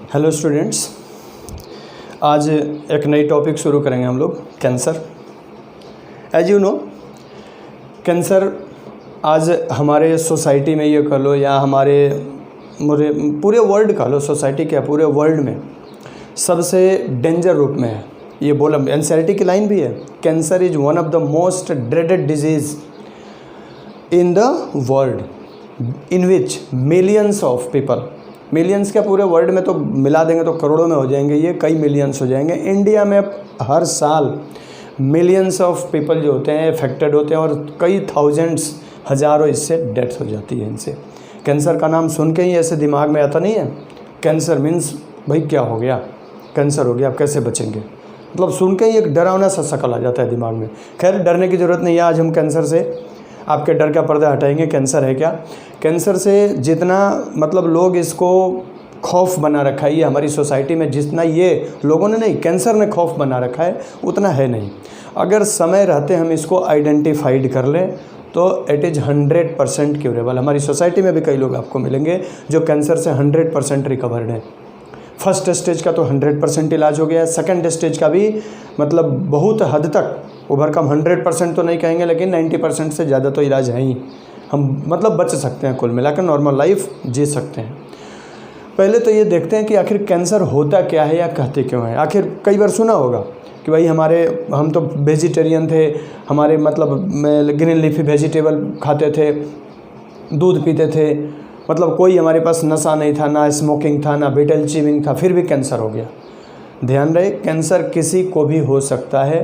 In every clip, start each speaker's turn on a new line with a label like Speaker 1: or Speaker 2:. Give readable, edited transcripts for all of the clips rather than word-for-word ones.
Speaker 1: Hello students, आज एक नई टॉपिक शुरू करेंगे हम लोग, cancer. As you know, cancer आज हमारे सोसाइटी में ये कह लो या हमारे पूरे वर्ल्ड कह लो, सोसाइटी क्या पूरे वर्ल्ड में सबसे डेंजर रूप में है। ये बोला एनसीईआरटी की लाइन भी है, cancer is one of the most dreaded disease in the world in which millions of people, millions क्या पूरे वर्ल्ड में तो मिला देंगे तो करोड़ों में हो जाएंगे, ये कई मिलियंस हो जाएंगे। इंडिया में हर साल मिलियंस ऑफ पीपल जो होते हैं अफेक्टेड होते हैं और कई थाउजेंड्स हज़ारों इससे डेथ हो जाती है इनसे। कैंसर का नाम सुन के ही ऐसे दिमाग में आता नहीं है, कैंसर मीन्स भाई क्या हो गया, कैंसर हो गया, अब कैसे बचेंगे, मतलब सुन के ही एक डरावना सा शकल आ जाता है दिमाग में। खैर डरने की ज़रूरत नहीं है, आज हम कैंसर से आपके डर का पर्दा हटाएंगे। कैंसर है क्या, कैंसर से जितना मतलब लोग इसको खौफ बना रखा है, ये हमारी सोसाइटी में जितना ये लोगों ने नहीं, कैंसर ने खौफ बना रखा है उतना है नहीं। अगर समय रहते हम इसको आइडेंटिफाइड कर लें तो इट इज़ 100% क्यूरेबल। हमारी सोसाइटी में भी कई लोग आपको मिलेंगे जो कैंसर से 100% रिकवर्ड हैं। फर्स्ट स्टेज का तो 100% इलाज हो गया है, सेकंड स्टेज का भी मतलब बहुत हद तक ओवरकम, 100% तो नहीं कहेंगे लेकिन 90% से ज़्यादा तो इलाज है ही। हम मतलब बच सकते हैं, कुल मिलाकर नॉर्मल लाइफ जी सकते हैं। पहले तो ये देखते हैं कि आखिर कैंसर होता क्या है या कहते क्यों है। आखिर कई बार सुना होगा कि भाई हम तो वेजिटेरियन थे, हमारे मतलब ग्रीन लीफी वेजिटेबल खाते थे, दूध पीते थे, मतलब कोई हमारे पास नशा नहीं था, ना स्मोकिंग था, ना बीटल च्यूइंग था, फिर भी कैंसर हो गया। ध्यान रहे, कैंसर किसी को भी हो सकता है,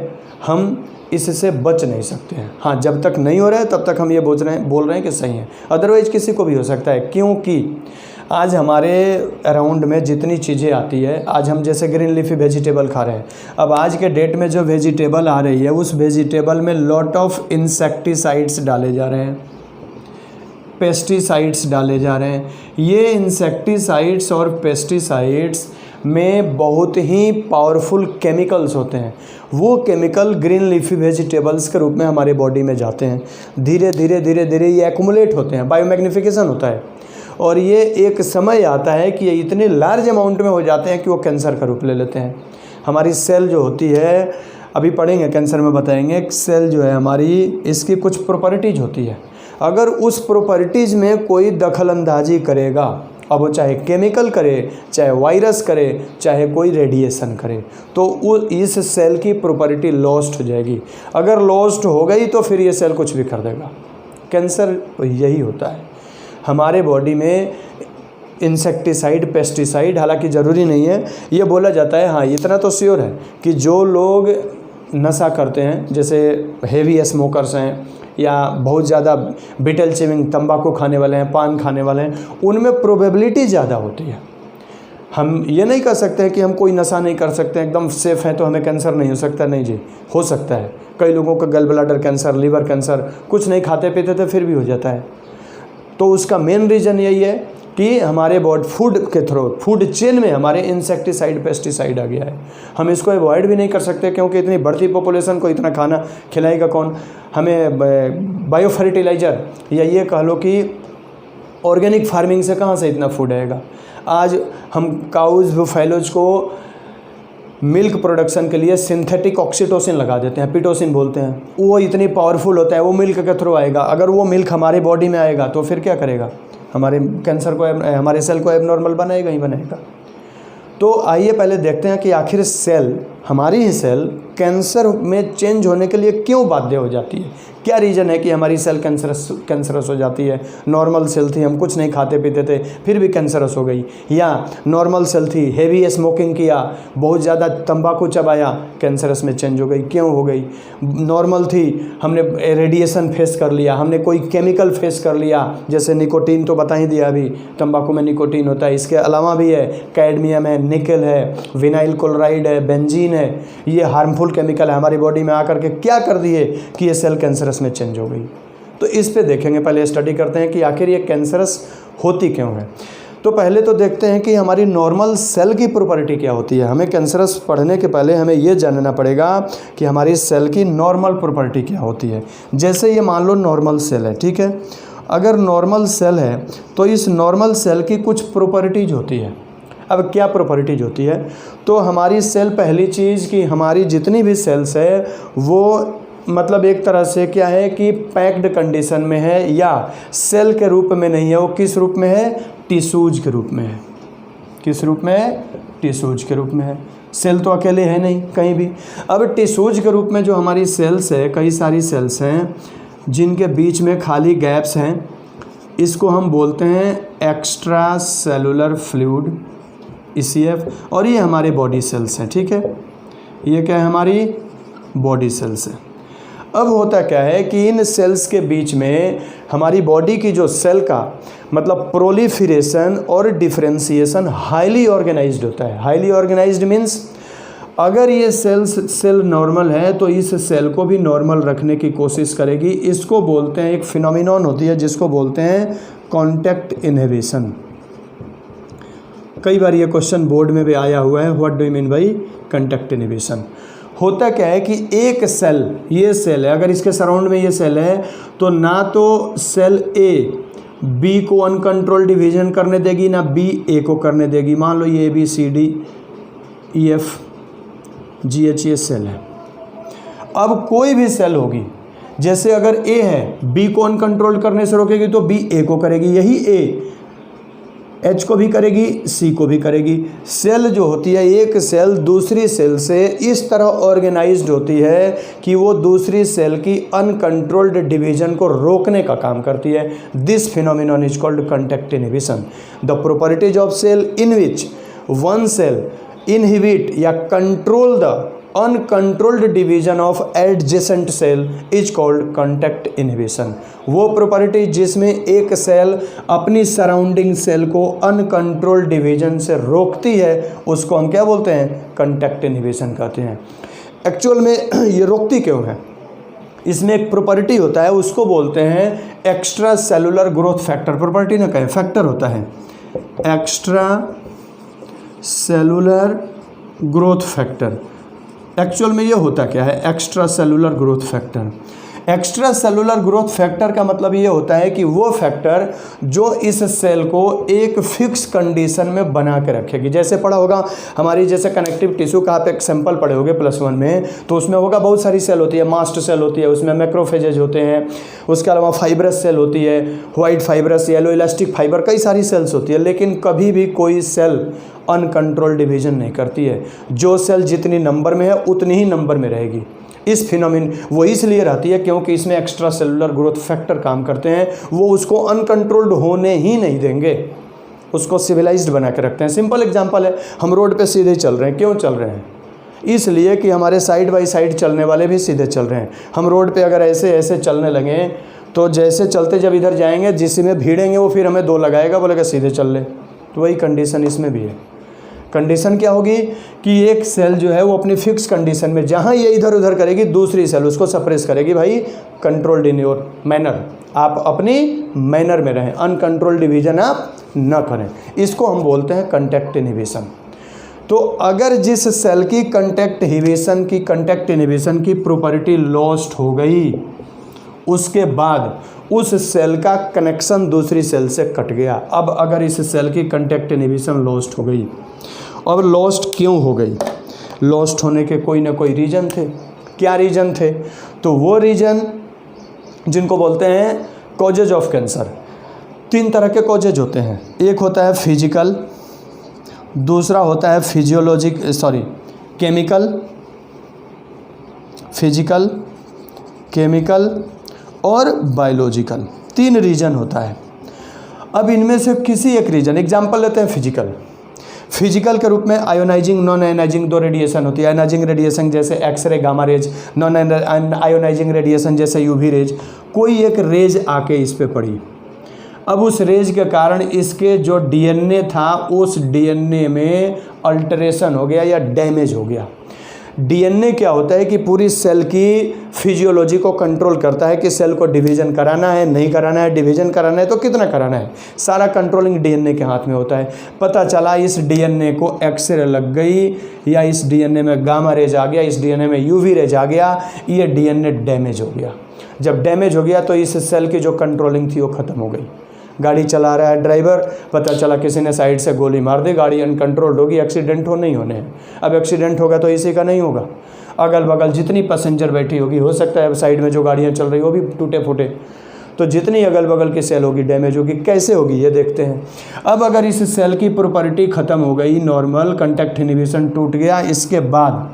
Speaker 1: हम इससे बच नहीं सकते हैं। हाँ, जब तक नहीं हो रहा है तब तक हम ये बोल रहे हैं कि सही है, अदरवाइज किसी को भी हो सकता है। क्योंकि आज हमारे अराउंड में जितनी चीज़ें आती है, आज हम जैसे ग्रीन लीफी वेजिटेबल खा रहे हैं, अब आज के डेट में जो वेजिटेबल आ रही है उस वेजिटेबल में लॉट ऑफ इंसेक्टिसाइड्स डाले जा रहे हैं, पेस्टिसाइड्स डाले जा रहे हैं। ये इंसेक्टिसाइड्स और पेस्टिसाइड्स में बहुत ही पावरफुल केमिकल्स होते हैं। वो केमिकल ग्रीन लीफी वेजिटेबल्स के रूप में हमारे बॉडी में जाते हैं, धीरे धीरे धीरे धीरे ये एक्युमुलेट होते हैं, बायोमैग्निफिकेशन होता है, और ये एक समय आता है कि ये इतने लार्ज अमाउंट में हो जाते हैं कि वो कैंसर का रूप ले लेते हैं। हमारी सेल जो होती है, अभी पढ़ेंगे कैंसर में बताएंगे, सेल जो है हमारी, इसकी कुछ प्रॉपर्टीज होती है। अगर उस प्रॉपर्टीज़ में कोई दखल अंदाजी करेगा, अब वो चाहे केमिकल करे, चाहे वायरस करे, चाहे कोई रेडिएशन करे, तो वो इस सेल की प्रॉपर्टी लॉस्ट हो जाएगी। अगर लॉस्ट हो गई तो फिर ये सेल कुछ भी कर देगा। कैंसर यही होता है, हमारे बॉडी में इंसेक्टिसाइड, पेस्टिसाइड, हालांकि ज़रूरी नहीं है, ये बोला जाता है। हाँ, इतना तो श्योर है कि जो लोग नशा करते हैं, जैसे हेवी स्मोकर्स हैं या बहुत ज़्यादा बीटल च्यूइंग, तंबाकू खाने वाले हैं, पान खाने वाले हैं, उनमें प्रोबेबिलिटी ज़्यादा होती है। हम ये नहीं कह सकते हैं कि हम कोई नशा नहीं कर सकते, एकदम सेफ़ है तो हमें कैंसर नहीं हो सकता। नहीं जी, हो सकता है। कई लोगों का गल ब्लैडर कैंसर, लीवर कैंसर, कुछ नहीं खाते पीते थे फिर भी हो जाता है। तो उसका मेन रीज़न यही है कि हमारे बॉडी फूड के थ्रू, फूड चेन में हमारे इंसेक्टिसाइड, पेस्टिसाइड आ गया है। हम इसको अवॉइड भी नहीं कर सकते क्योंकि इतनी बढ़ती पॉपुलेशन को इतना खाना खिलाएगा कौन। हमें बायो फर्टिलाइज़र या ये कह लो कि ऑर्गेनिक फार्मिंग से कहाँ से इतना फूड आएगा। आज हम काउज, बुफेलोज को मिल्क प्रोडक्शन के लिए सिंथेटिक ऑक्सीटोसिन लगा देते हैं, पिटोसिन बोलते हैं। वो इतनी पावरफुल होता है, वो मिल्क के थ्रू आएगा। अगर वो मिल्क हमारे बॉडी में आएगा तो फिर क्या करेगा, हमारे कैंसर को, हमारे सेल को एबनॉर्मल बनाएगा ही बनाएगा। तो आइए पहले देखते हैं कि आखिर सेल, हमारी ही सेल कैंसर में चेंज होने के लिए क्यों बाध्य हो जाती है। क्या रीज़न है कि हमारी सेल कैंसरस हो जाती है। नॉर्मल सेल थी, हम कुछ नहीं खाते पीते थे, फिर भी कैंसरस हो गई, या नॉर्मल सेल थी, हेवी स्मोकिंग किया, बहुत ज़्यादा तंबाकू चबाया, कैंसरस में चेंज हो गई। क्यों हो गई। नॉर्मल थी, हमने रेडिएशन फेस कर लिया, हमने कोई केमिकल फेस कर लिया, जैसे निकोटीन तो बता ही दिया अभी, तंबाकू में निकोटीन होता है। इसके अलावा भी है, कैडमियम है, निकल है, विनाइल क्लोराइड है, बेंजीन है, ये हार्मफुल केमिकल है, हमारी बॉडी में आकर के क्या कर दिए कि ये सेल कैंसरस में चेंज हो गई। तो इस पे देखेंगे, पहले स्टडी करते हैं कि आखिर ये कैंसरस होती क्यों है। तो पहले तो देखते हैं कि हमारी नॉर्मल सेल की प्रॉपर्टी क्या होती है। हमें कैंसरस पढ़ने के पहले हमें ये जानना पड़ेगा कि हमारी सेल की नॉर्मल प्रॉपर्टी क्या होती है। जैसे ये मान लो नॉर्मल सेल है, ठीक है। अगर नॉर्मल सेल है तो इस नॉर्मल सेल की कुछ प्रॉपर्टीज होती है। अब क्या प्रॉपर्टीज होती है, तो हमारी सेल, पहली चीज़ कि हमारी जितनी भी सेल्स है वो मतलब एक तरह से क्या है कि पैक्ड कंडीशन में है, या सेल के रूप में नहीं है, वो किस रूप में है, टिश्यूज के रूप में है। किस रूप में है, टिश्यूज के रूप में है। सेल तो अकेले है नहीं कहीं भी। अब टिश्यूज के रूप में जो हमारी सेल्स है, कई सारी सेल्स हैं जिनके बीच में खाली गैप्स हैं, इसको हम बोलते हैं एक्स्ट्रा सेलुलर फ्लूइड, ECF, और ये हमारे बॉडी सेल्स हैं। ठीक है, ये क्या है, हमारी बॉडी सेल्स है। अब होता क्या है कि इन सेल्स के बीच में हमारी बॉडी की जो सेल का मतलब प्रोलिफरेशन और डिफरेंशिएशन हाईली ऑर्गेनाइज्ड होता है। हाईली ऑर्गेनाइज्ड मीन्स अगर ये सेल नॉर्मल है तो इस सेल को भी नॉर्मल रखने की कोशिश करेगी। इसको बोलते हैं, एक फिनोमिनन होती है जिसको बोलते हैं कॉन्टैक्ट इनहिबिशन। कई बार ये क्वेश्चन बोर्ड में भी आया हुआ है, what do you mean by contact inhibition. होता क्या है कि एक सेल, ये सेल है, अगर इसके सराउंड में ये सेल है तो ना तो सेल ए बी को अनकंट्रोल डिवीजन करने देगी, ना बी ए को करने देगी। मान लो ये ABCDEFGH ये सेल है। अब कोई भी सेल होगी, जैसे अगर ए है, बी को अनकंट्रोल करने से रोकेगी तो बी ए को करेगी, यही ए H को भी करेगी, C को भी करेगी। सेल जो होती है, एक सेल दूसरी सेल से इस तरह ऑर्गेनाइज्ड होती है कि वो दूसरी सेल की अनकंट्रोल्ड डिवीजन को रोकने का काम करती है। This phenomenon is called contact inhibition. The properties of cell in which one cell inhibit या control the uncontrolled division of adjacent cell is called contact inhibition. वो प्रॉपर्टी जिसमें एक सेल अपनी सराउंडिंग सेल को अनकंट्रोल्ड डिवीजन से रोकती है, उसको हम क्या बोलते हैं, कॉन्टैक्ट इनहिबिशन कहते हैं। एक्चुअल में ये रोकती क्यों है, इसमें एक प्रॉपर्टी होता है, उसको बोलते हैं extra cellular growth factor. Property ना कहें, फैक्टर होता है, extra cellular growth factor. Actual में ये होता क्या है, extra cellular growth factor. Extra cellular growth factor का मतलब ये होता है कि वो फैक्टर जो इस सेल को एक फिक्स कंडीशन में बना के रखेगी। जैसे पढ़ा होगा हमारी, जैसे कनेक्टिव टिश्यू का आप एक सैंपल पढ़े होगे +1 में, तो उसमें होगा बहुत सारी सेल होती है, मास्ट सेल होती है, उसमें मैक्रोफेजेज होते हैं, उसके अलावा फाइब्रस सेल होती है, white fibrous, yellow elastic fibre, कई सारी सेल्स होती है। लेकिन कभी भी कोई सेल अनकंट्रोल डिवीजन नहीं करती है। जो सेल जितनी नंबर में है उतनी ही नंबर में रहेगी। इस फिनोमिन वो इसलिए रहती है क्योंकि इसमें एक्स्ट्रा सेलुलर ग्रोथ फैक्टर काम करते हैं। वो उसको अनकंट्रोल्ड होने ही नहीं देंगे, उसको सिविलाइज्ड बना के रखते हैं। सिंपल एग्जांपल है, हम रोड पे सीधे चल रहे हैं, क्यों चल रहे हैं, इसलिए कि हमारे साइड बाय साइड चलने वाले भी सीधे चल रहे हैं। हम रोड पे अगर ऐसे ऐसे चलने लगे तो जैसे चलते जब इधर जाएंगे, जिसमें भीड़ेंगे वो फिर हमें 2 लगाएगा, बोलेगा सीधे चल ले। तो वही कंडीशन इसमें भी है। कंडीशन क्या होगी कि एक सेल जो है वो अपनी फिक्स कंडीशन में, जहाँ ये इधर उधर करेगी, दूसरी सेल उसको सप्रेस करेगी। भाई कंट्रोल्ड इन योर मैनर, आप अपनी मैनर में रहें, अनकंट्रोल्ड डिवीजन आप न करें। इसको हम बोलते हैं कॉन्टैक्ट इनहिबिशन। तो अगर जिस सेल की कॉन्टैक्ट इनहिबिशन की प्रॉपर्टी लॉस्ट हो गई, उसके बाद उस सेल का कनेक्शन दूसरी सेल से कट गया। अब अगर इस सेल की कॉन्टैक्ट इनहिबिशन लॉस्ट हो गई, अब लॉस्ट क्यों हो गई, लॉस्ट होने के कोई ना कोई रीज़न थे। क्या रीज़न थे, तो वो रीज़न जिनको बोलते हैं कॉजेज ऑफ कैंसर। 3 तरह के कॉजेज होते हैं, एक होता है फिजिकल, दूसरा होता है केमिकल और बायोलॉजिकल। 3 रीजन होता है। अब इनमें से किसी एक रीजन, एग्जांपल लेते हैं फिजिकल के रूप में आयोनाइजिंग, नॉन आयोनाइजिंग 2 रेडिएशन होती है। आयोनाइजिंग रेडिएशन जैसे x-ray, gamma rays, non ionizing radiation जैसे यूवी रेज। कोई एक रेज आके इस पे पड़ी, अब उस रेज के कारण इसके जो डीएनए था उस डीएनए में अल्टरेशन हो गया या डैमेज हो गया। डीएनए क्या होता है कि पूरी सेल की फिजियोलॉजी को कंट्रोल करता है कि सेल को डिवीजन कराना है, नहीं कराना है, डिवीजन कराना है तो कितना कराना है, सारा कंट्रोलिंग डीएनए के हाथ में होता है। पता चला इस डीएनए को एक्सरे लग गई, या इस डीएनए में गामा रेज आ गया, इस डीएनए में यूवी रेज आ गया, ये डीएनए डैमेज हो गया। जब डैमेज हो गया तो इस सेल की जो कंट्रोलिंग थी वो ख़त्म हो गई। गाड़ी चला रहा है ड्राइवर, पता चला किसी ने साइड से गोली मार दी, गाड़ी अनकंट्रोल्ड होगी, एक्सीडेंट हो नहीं होने हैं। अब एक्सीडेंट होगा तो इसी का नहीं होगा, अगल बगल जितनी पैसेंजर बैठी होगी, हो सकता है साइड में जो गाड़ियाँ चल रही वो भी टूटे फूटे, तो जितनी अगल बगल की सेल होगी डैमेज होगी। कैसे होगी ये देखते हैं। अब अगर इस सेल की प्रॉपर्टी ख़त्म हो गई, नॉर्मल कंटेक्ट इनहिबिशन टूट गया, इसके बाद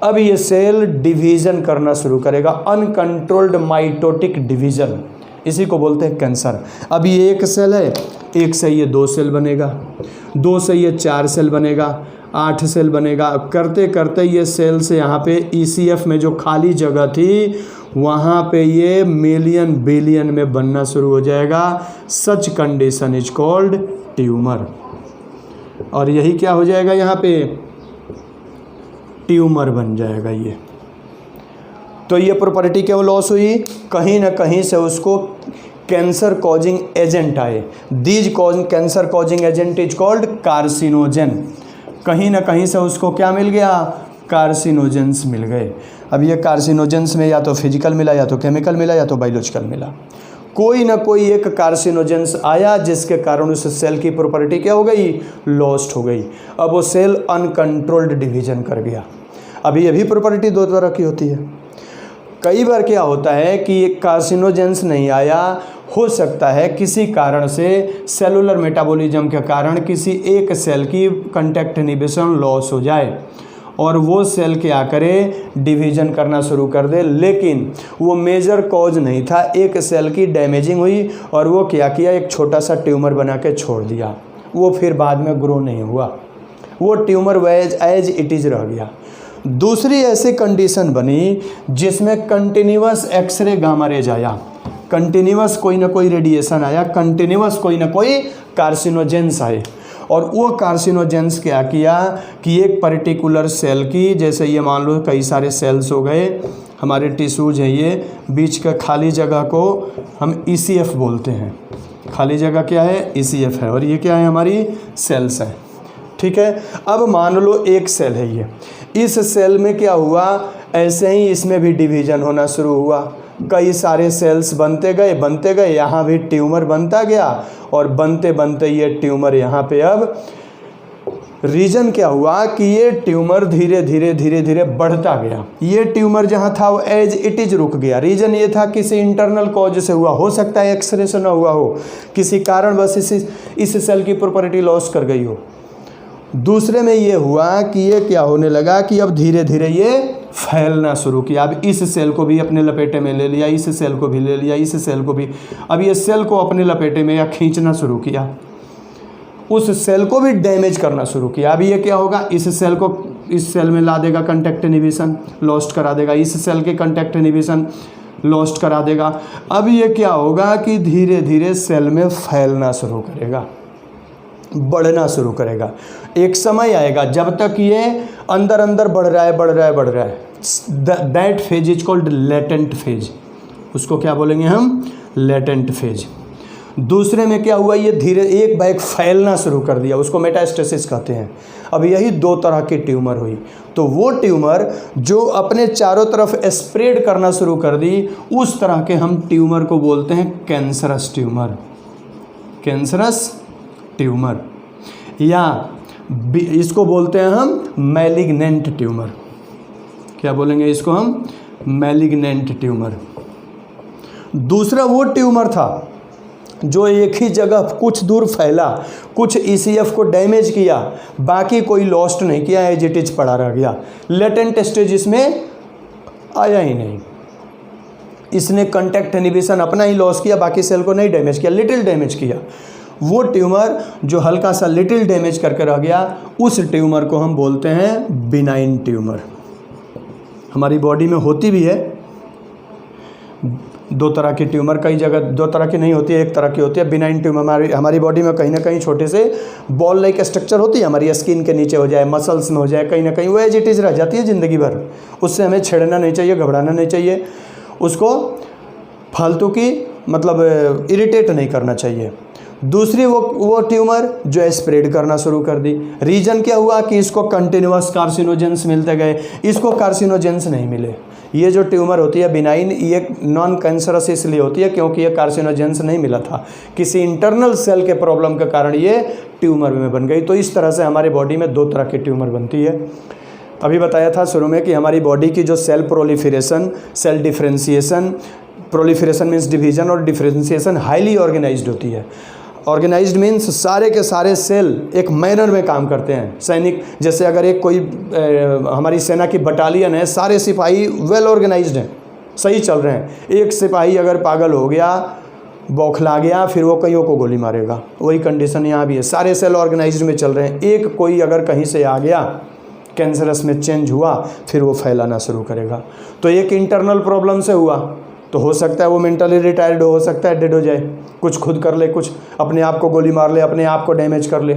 Speaker 1: अब ये सेल डिवीज़न करना शुरू करेगा, अनकंट्रोल्ड माइटोटिक डिवीज़न, इसी को बोलते हैं कैंसर। अब ये एक सेल है, एक से ये 2 सेल बनेगा, 2 से ये 4 सेल बनेगा, 8 सेल बनेगा। करते करते ये सेल से यहाँ पे ECF में जो खाली जगह थी वहाँ पे ये मिलियन बिलियन में बनना शुरू हो जाएगा। Such condition is called tumour. और यही क्या हो जाएगा, यहाँ पे ट्यूमर बन जाएगा ये। तो ये प्रॉपर्टी क्यों लॉस हुई, कहीं ना कहीं से उसको कैंसर कॉजिंग एजेंट आए। These cancer causing agent is called carcinogen. कहीं ना कहीं से उसको क्या मिल गया, कार्सिनोजेंस मिल गए। अब ये कार्सिनोजेंस में या तो फिजिकल मिला, या तो केमिकल मिला, या तो बायोलॉजिकल मिला। कोई ना कोई एक कार्सिनोजेंस आया जिसके कारण उस सेल की प्रॉपर्टी क्या हो गई, लॉस्ट हो गई। अब वो सेल अनकंट्रोल्ड डिवीजन कर गया। अभी ये भी प्रॉपर्टी 2 तरह की होती है। कई बार क्या होता है कि एक कार्सिनोजेंस नहीं आया, हो सकता है किसी कारण से सेलुलर मेटाबॉलिज्म के कारण किसी एक सेल की कंटेक्ट इनहिबिशन लॉस हो जाए और वो सेल क्या करे, डिवीजन करना शुरू कर दे, लेकिन वो मेजर कॉज नहीं था, एक सेल की डैमेजिंग हुई और वो क्या किया, एक छोटा सा ट्यूमर बना के छोड़ दिया। वो फिर बाद में ग्रो नहीं हुआ, वो ट्यूमर एज इट इज़ रह गया। दूसरी ऐसी कंडीशन बनी जिसमें कंटिन्यूअस एक्सरे गामा रेज आया, कंटिन्यूअस कोई ना कोई रेडिएशन आया, कंटिन्यूअस कोई ना कोई कार्सिनोजेंस आए। और वो कार्सिनोजेंस क्या किया कि एक पर्टिकुलर सेल की, जैसे ये मान लो कई सारे सेल्स हो गए, हमारे टिश्यूज हैं, ये बीच का खाली जगह को हम ECF बोलते हैं। खाली जगह क्या है, ECF है, और ये क्या है, हमारी सेल्स हैं। ठीक है। अब मान लो एक सेल है ये, इस सेल में क्या हुआ, ऐसे ही इसमें भी डिवीज़न होना शुरू हुआ, कई सारे सेल्स बनते गए, यहाँ भी ट्यूमर बनता गया और बनते बनते ये ट्यूमर यहाँ पे अब रीजन क्या हुआ कि ये ट्यूमर धीरे धीरे बढ़ता गया। ये ट्यूमर जहाँ था वो एज इट इज रुक गया। रीजन ये था किसी इंटरनल कॉज से हुआ, हो सकता है एक्सरे से ना हुआ हो, किसी कारण बस इस सेल की प्रॉपर्टी लॉस कर गई हो। दूसरे में ये हुआ कि ये क्या होने लगा कि अब धीरे धीरे ये फैलना शुरू किया। अब इस सेल को भी अपने लपेटे में ले लिया, इस सेल को भी ले लिया, इस सेल को भी, अब ये सेल को अपने लपेटे में या खींचना शुरू किया, उस सेल को भी डैमेज करना शुरू किया। अब ये क्या होगा, इस सेल को इस सेल में ला देगा, कंटेक्ट इनहिबिशन लॉस्ट करा देगा, इस सेल के कंटेक्ट इनहिबिशन लॉस्ट करा देगा। अब ये क्या होगा कि धीरे धीरे सेल में फैलना शुरू करेगा, बढ़ना शुरू करेगा। एक समय आएगा जब तक ये अंदर अंदर बढ़ रहा है, that phase is called latent phase. उसको क्या बोलेंगे हम, लेटेंट फेज। दूसरे में क्या हुआ, ये धीरे एक बैग फैलना शुरू कर दिया, उसको मेटास्टेसिस कहते हैं। अब यही 2 तरह की ट्यूमर हुई। तो वो ट्यूमर जो अपने चारों तरफ स्प्रेड करना शुरू कर दी, उस तरह के हम ट्यूमर को बोलते हैं कैंसरस ट्यूमर। कैंसरस ट्यूमर, या इसको बोलते हैं हम मैलिग्नेंट ट्यूमर। क्या बोलेंगे इसको हम, मैलिग्नेंट ट्यूमर। दूसरा वो ट्यूमर था जो एक ही जगह कुछ दूर फैला, कुछ ECF को डैमेज किया, बाकी कोई लॉस्ट नहीं किया, एज इट इज पड़ा रह गया। लेटेंट स्टेज इसमें आया ही नहीं, इसने कंटेक्ट इनहिबिशन अपना ही लॉस किया, बाकी सेल को नहीं डैमेज किया, लिटिल डैमेज किया। वो ट्यूमर जो हल्का सा लिटिल डैमेज करके रह गया, उस ट्यूमर को हम बोलते हैं बिनाइन ट्यूमर। हमारी बॉडी में होती भी है 2 तरह की ट्यूमर, कई जगह 2 तरह की नहीं होती है, एक तरह की होती है बिनाइन ट्यूमर। हमारी बॉडी में कहीं ना कहीं छोटे से बॉल लाइक स्ट्रक्चर होती है, हमारी स्किन के नीचे हो जाए, मसल्स में हो जाए, कहीं ना कहीं वो एज इट इज रह जाती है ज़िंदगी भर। उससे हमें छेड़ना नहीं चाहिए, घबराना नहीं चाहिए, उसको फालतू की मतलब इरिटेट नहीं करना चाहिए। दूसरी वो ट्यूमर जो स्प्रेड करना शुरू कर दी। रीजन क्या हुआ कि इसको कंटिन्यूअस कार्सिनोजेंस मिलते गए, इसको कार्सिनोजेंस नहीं मिले, ये जो ट्यूमर होती है बिनाइन, ये नॉन कैंसरस इसलिए होती है क्योंकि ये कार्सिनोजेंस नहीं मिला था, किसी इंटरनल सेल के प्रॉब्लम के कारण ये ट्यूमर में बन गई। तो इस तरह से हमारी बॉडी में 2 तरह की ट्यूमर बनती है। अभी बताया था शुरू में कि हमारी बॉडी की जो cell proliferation, cell differentiation, proliferation means division और डिफ्रेंशिएशन हाईली ऑर्गेनाइज्ड होती है। ऑर्गेनाइज्ड मीन्स सारे के सारे सेल एक मैनर में काम करते हैं। सैनिक, जैसे अगर एक कोई हमारी सेना की बटालियन है, सारे सिपाही वेल ऑर्गेनाइज्ड हैं, सही चल रहे हैं। एक सिपाही अगर पागल हो गया, बौखला गया, फिर वो कईयों को गोली मारेगा। वही कंडीशन यहाँ भी है, सारे सेल ऑर्गेनाइज्ड में चल रहे हैं। एक कोई अगर कहीं से आ गया, कैंसरस में चेंज हुआ, फिर वो फैलाना शुरू करेगा। तो एक इंटरनल प्रॉब्लम से हुआ तो हो सकता है वो मेंटली रिटायर्ड हो सकता है डेड हो जाए, कुछ खुद कर ले, कुछ अपने आप को गोली मार ले, अपने आप को डैमेज कर ले,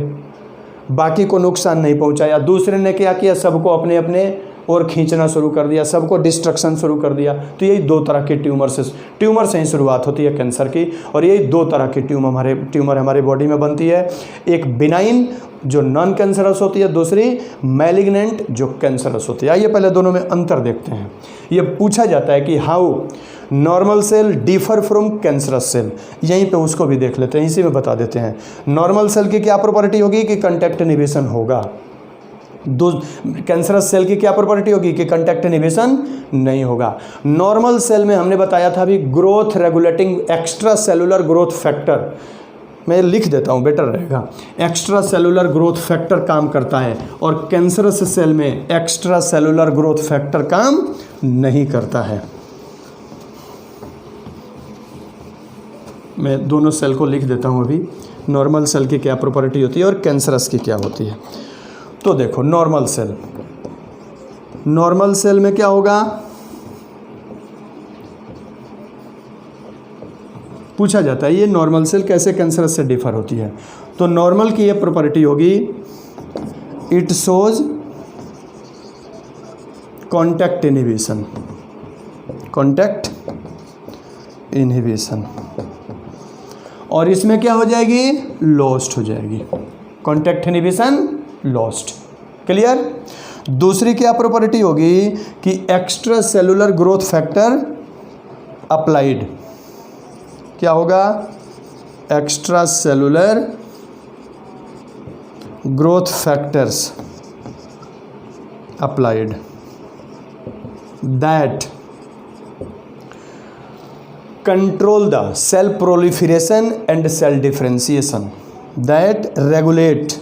Speaker 1: बाकी को नुकसान नहीं पहुंचाया। दूसरे ने क्या किया, सबको अपने अपने और खींचना शुरू कर दिया, सबको डिस्ट्रक्शन शुरू कर दिया। तो यही 2 तरह के ट्यूमर से ही शुरुआत होती है कैंसर की। और यही 2 तरह की ट्यूमर हमारे बॉडी में बनती है, एक बिनाइन जो नॉन कैंसरस होती है, दूसरी मैलिग्नेंट जो कैंसरस होती है। आइए पहले दोनों में अंतर देखते हैं। ये पूछा जाता है कि how normal cell differ from cancerous cell, यहीं पे उसको भी देख लेते हैं, इसी में बता देते हैं। नॉर्मल सेल की क्या प्रॉपर्टी होगी कि कंटैक्ट इनहिबिशन होगा। कैंसरस सेल की क्या प्रॉपर्टी होगी कि कंटैक्ट इनहिबिशन नहीं होगा। नॉर्मल सेल में हमने बताया था अभी growth regulating extra cellular growth factor, मैं लिख देता हूँ बेटर रहेगा, एक्स्ट्रा सेलुलर ग्रोथ फैक्टर काम करता है, और कैंसरस सेल में एक्स्ट्रा सेलुलर ग्रोथ फैक्टर काम नहीं करता है। मैं दोनों सेल को लिख देता हूँ अभी, नॉर्मल सेल की क्या प्रॉपर्टी होती है और कैंसरस की क्या होती है। तो देखो नॉर्मल सेल में क्या होगा, पूछा जाता है ये नॉर्मल सेल कैसे कैंसरस से डिफर होती है। तो नॉर्मल की ये प्रॉपर्टी होगी, इट शोज कॉन्टैक्ट इनहिबिशन, और इसमें क्या हो जाएगी, लॉस्ट हो जाएगी, कॉन्टैक्ट इनहिबिशन लॉस्ट। क्लियर। दूसरी क्या प्रॉपर्टी होगी कि extra cellular growth factor applied, क्या होगा, extra cellular growth factors applied that control the cell proliferation and cell differentiation, that regulate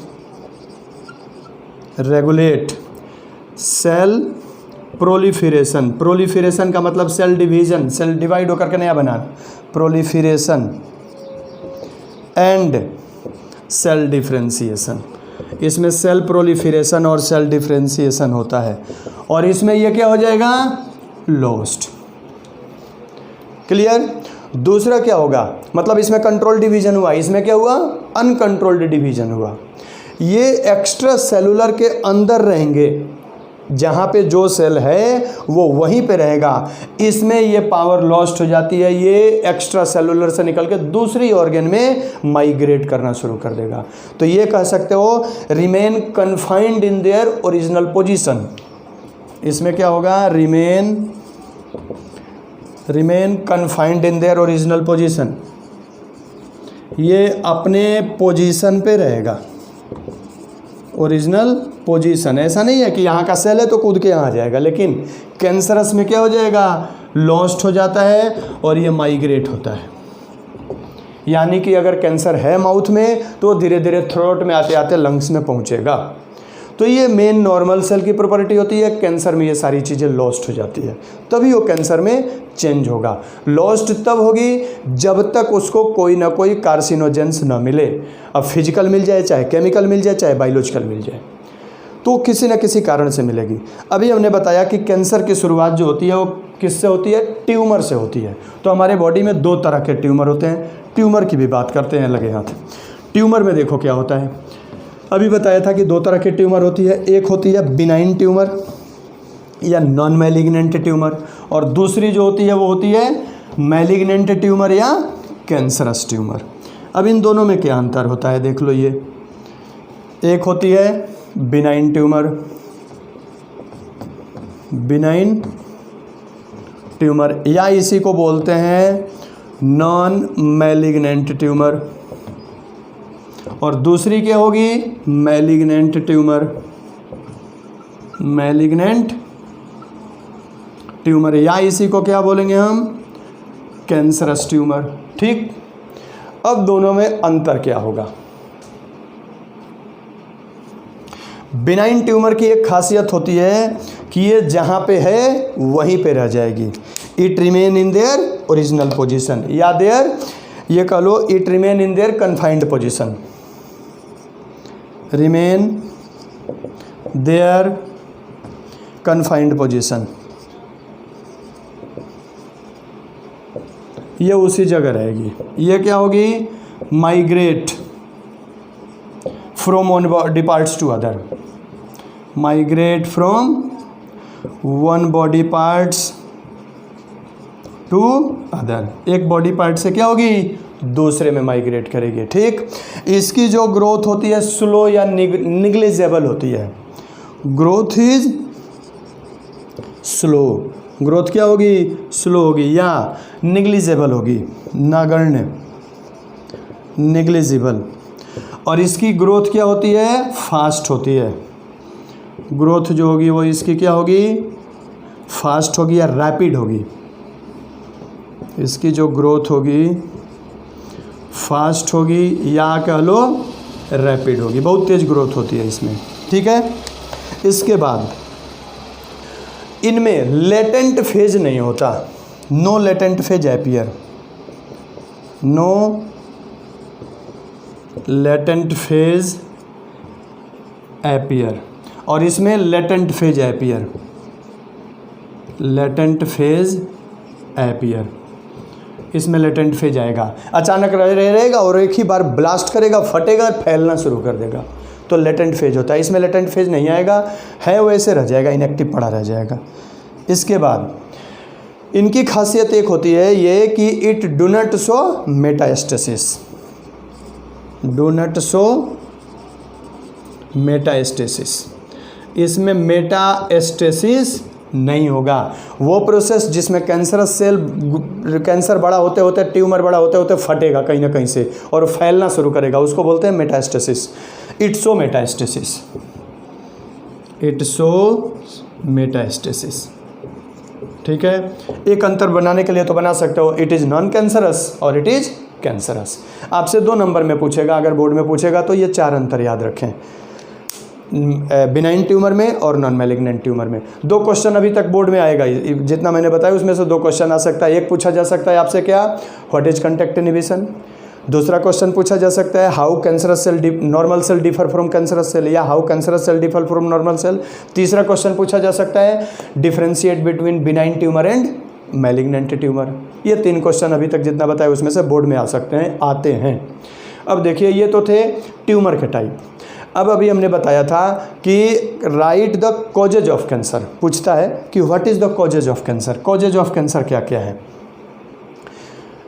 Speaker 1: cell proliferation का मतलब सेल डिवीजन, सेल डिवाइड होकर के नया बनाना, proliferation and cell differentiation। इसमें सेल प्रोलिफरेशन और cell differentiation होता है, और इसमें ये क्या हो जाएगा, लॉस्ट। क्लियर। दूसरा क्या होगा, मतलब इसमें कंट्रोल डिवीजन हुआ, इसमें क्या हुआ, अनकंट्रोल्ड डिवीजन हुआ। ये एक्स्ट्रा सेलुलर के अंदर रहेंगे, जहाँ पे जो सेल है वो वहीं पे रहेगा, इसमें ये पावर लॉस्ट हो जाती है, ये एक्स्ट्रा सेलुलर से निकल के दूसरी ऑर्गन में माइग्रेट करना शुरू कर देगा। तो ये कह सकते हो remain confined in their original position. इसमें क्या होगा, remain confined in their original position, ये अपने पोजीशन पे रहेगा, ओरिजिनल पोजीशन। ऐसा नहीं है कि यहाँ का सेल है तो कूद के यहाँ आ जाएगा, लेकिन कैंसरस में क्या हो जाएगा, लॉस्ट हो जाता है और ये माइग्रेट होता है। यानी कि अगर कैंसर है माउथ में तो धीरे धीरे थ्रोट में आते आते लंग्स में पहुँचेगा। तो ये मेन नॉर्मल सेल की प्रॉपर्टी होती है। कैंसर में ये सारी चीज़ें लॉस्ट हो जाती है, तभी वो कैंसर में चेंज होगा। लॉस्ट तब होगी जब तक उसको कोई ना कोई कार्सिनोजेंस ना मिले। अब फिजिकल मिल जाए, चाहे केमिकल मिल जाए, चाहे बायोलॉजिकल मिल जाए, तो किसी न किसी कारण से मिलेगी। अभी हमने बताया कि कैंसर की शुरुआत जो होती है वो किससे होती है, ट्यूमर से होती है। तो हमारे बॉडी में 2 तरह के ट्यूमर होते हैं। ट्यूमर की भी बात करते हैं लगे हाथ। ट्यूमर में देखो क्या होता है, अभी बताया था कि 2 तरह की ट्यूमर होती है, एक होती है बिनाइन ट्यूमर या नॉन मैलिग्नेंट ट्यूमर, और दूसरी जो होती है वो होती है मैलिग्नेंट ट्यूमर या कैंसरस ट्यूमर। अब इन दोनों में क्या अंतर होता है देख लो। ये एक होती है बिनाइन ट्यूमर, बिनाइन ट्यूमर, या इसी को बोलते हैं नॉन मैलिग्नेंट ट्यूमर। और दूसरी क्या होगी? Malignant tumour. मैलिग्नेंट ट्यूमर, या इसी को क्या बोलेंगे हम? Cancerous tumour. ठीक, अब दोनों में अंतर क्या होगा? बिनाइन ट्यूमर की एक खासियत होती है कि ये जहाँ पे है वहीं पे रह जाएगी। It remain in their original position, या देयर, ये कह लो it remain in their confined position. Remain their confined position, ये उसी जगह रहेगी। ये क्या होगी? Migrate from one body parts to other. Migrate from one body parts to other, एक बॉडी पार्ट से क्या होगी? दूसरे में माइग्रेट करेगी। ठीक, इसकी जो ग्रोथ होती है स्लो या निग्लिजेबल होती है। ग्रोथ इज स्लो, ग्रोथ क्या होगी? स्लो होगी, या निग्लिजेबल होगी, नगण्य, निग्लिजिबल। और इसकी ग्रोथ क्या होती है? फास्ट होती है। ग्रोथ जो होगी वो इसकी क्या होगी? फास्ट होगी या रैपिड होगी। इसकी जो ग्रोथ होगी फास्ट होगी या कह लो रैपिड होगी, बहुत तेज ग्रोथ होती है इसमें। ठीक है, इसके बाद इनमें लेटेंट फेज नहीं होता। No latent phase appear, no latent phase appear. और इसमें latent phase appear, latent phase appear, इसमें लेटेंट फेज आएगा। अचानक रहेगा और एक ही बार ब्लास्ट करेगा, फटेगा, फैलना शुरू कर देगा, तो लेटेंट फेज होता है। इसमें लेटेंट फेज नहीं आएगा, है वैसे रह जाएगा, इनएक्टिव पड़ा रह जाएगा। इसके बाद इनकी खासियत एक होती है ये कि it do not show metastasis, do not show metastasis. इसमें मेटास्टेसिस नहीं होगा। वो प्रोसेस जिसमें कैंसरस सेल, कैंसर बड़ा होते होते, ट्यूमर बड़ा होते होते फटेगा कहीं ना कहीं से और फैलना शुरू करेगा, उसको बोलते हैं metastasis. It show metastasis, it show metastasis. ठीक है, एक अंतर बनाने के लिए तो बना सकते हो, इट इज़ नॉन कैंसरस और इट इज़ कैंसरस। आपसे 2 नंबर में पूछेगा, अगर बोर्ड में पूछेगा तो ये 4 अंतर याद रखें, बिनाइन ट्यूमर में और नॉन मैलिग्नेंट ट्यूमर में। 2 क्वेश्चन अभी तक बोर्ड में आएगा, जितना मैंने बताया उसमें से 2 क्वेश्चन आ सकता है। एक पूछा जा सकता है आपसे क्या, व्हाट इज कांटेक्ट इनहिबिशन। दूसरा क्वेश्चन पूछा जा सकता है how cancerous cell normal cell differ from cancerous cell, या how cancerous cell differ from normal cell. तीसरा क्वेश्चन पूछा जा सकता है differentiate between benign tumour and malignant tumour. ये 3 क्वेश्चन अभी तक जितना बताया उसमें से बोर्ड में आ सकते हैं, आते हैं। अब देखिए, ये तो थे ट्यूमर के टाइप। अब अभी हमने बताया था कि right the causes of cancer, पूछता है कि what is the causes of cancer. Causes of cancer क्या क्या है?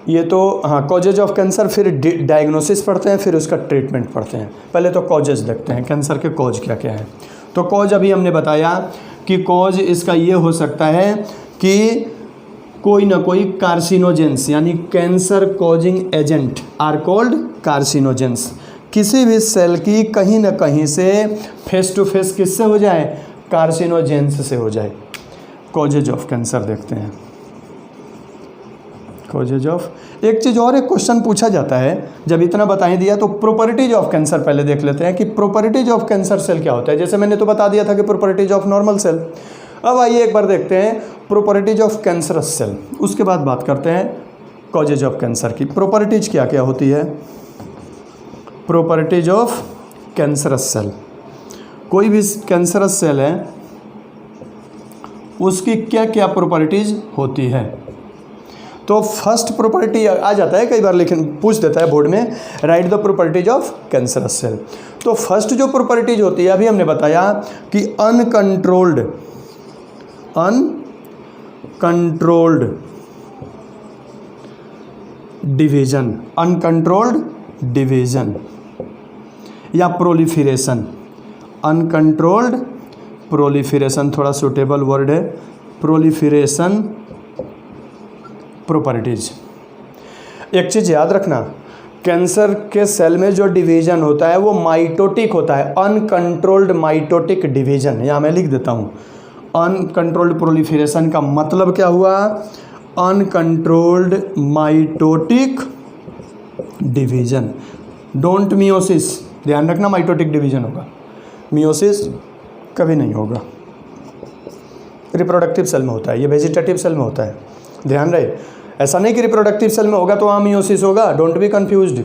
Speaker 1: ये तो हाँ, कॉजेज ऑफ कैंसर, फिर डायग्नोसिस पढ़ते हैं, फिर उसका ट्रीटमेंट पढ़ते हैं। पहले तो कॉजेज देखते हैं, कैंसर के कॉज क्या क्या है। तो कॉज अभी हमने बताया कि कॉज इसका ये हो सकता है कि कोई ना कोई कार्सिनोजेंस, यानी cancer causing agent are called carcinogens. किसी भी सेल की कहीं ना कहीं से फेस टू फेस किससे हो जाए? कार्सिनोजेंस से हो जाए। कॉजेज ऑफ कैंसर देखते हैं, कॉजेज ऑफ। एक चीज़ और, एक क्वेश्चन पूछा जाता है, जब इतना बता ही दिया तो प्रॉपर्टीज ऑफ कैंसर पहले देख लेते हैं कि प्रॉपर्टीज ऑफ कैंसर सेल क्या होता है। जैसे मैंने तो बता दिया था कि प्रॉपर्टीज ऑफ नॉर्मल सेल। अब आइए एक बार देखते हैं प्रॉपर्टीज ऑफ कैंसरस सेल, उसके बाद बात करते हैं कॉजेज ऑफ कैंसर की। प्रॉपर्टीज क्या क्या होती है? प्रॉपर्टीज ऑफ कैंसरस सेल, कोई भी कैंसरस सेल है उसकी क्या क्या प्रॉपर्टीज होती है। तो फर्स्ट प्रॉपर्टी आ जाता है कई बार, लेकिन पूछ देता है बोर्ड में, write the properties of cancerous cell. तो फर्स्ट जो प्रॉपर्टीज होती है अभी हमने बताया कि अनकंट्रोल्ड डिवीजन, अनकंट्रोल्ड डिवीजन या प्रोलिफरेशन। अनकंट्रोल्ड प्रोलिफरेशन थोड़ा सूटेबल वर्ड है, प्रोलिफरेशन प्रॉपर्टीज। एक चीज़ याद रखना, कैंसर के सेल में जो डिवीजन होता है वो माइटोटिक होता है, अनकंट्रोल्ड माइटोटिक डिवीजन। यहाँ मैं लिख देता हूँ, अनकंट्रोल्ड प्रोलिफरेशन का मतलब क्या हुआ, uncontrolled mitotic division, don't meiosis. ध्यान रखना माइटोटिक डिवीजन होगा, मियोसिस कभी नहीं होगा। रिप्रोडक्टिव सेल में होता है, ये वेजिटेटिव सेल में होता है, ध्यान रहे। ऐसा नहीं कि रिप्रोडक्टिव सेल में होगा तो वहाँ मियोसिस होगा, डोंट बी कन्फ्यूज्ड।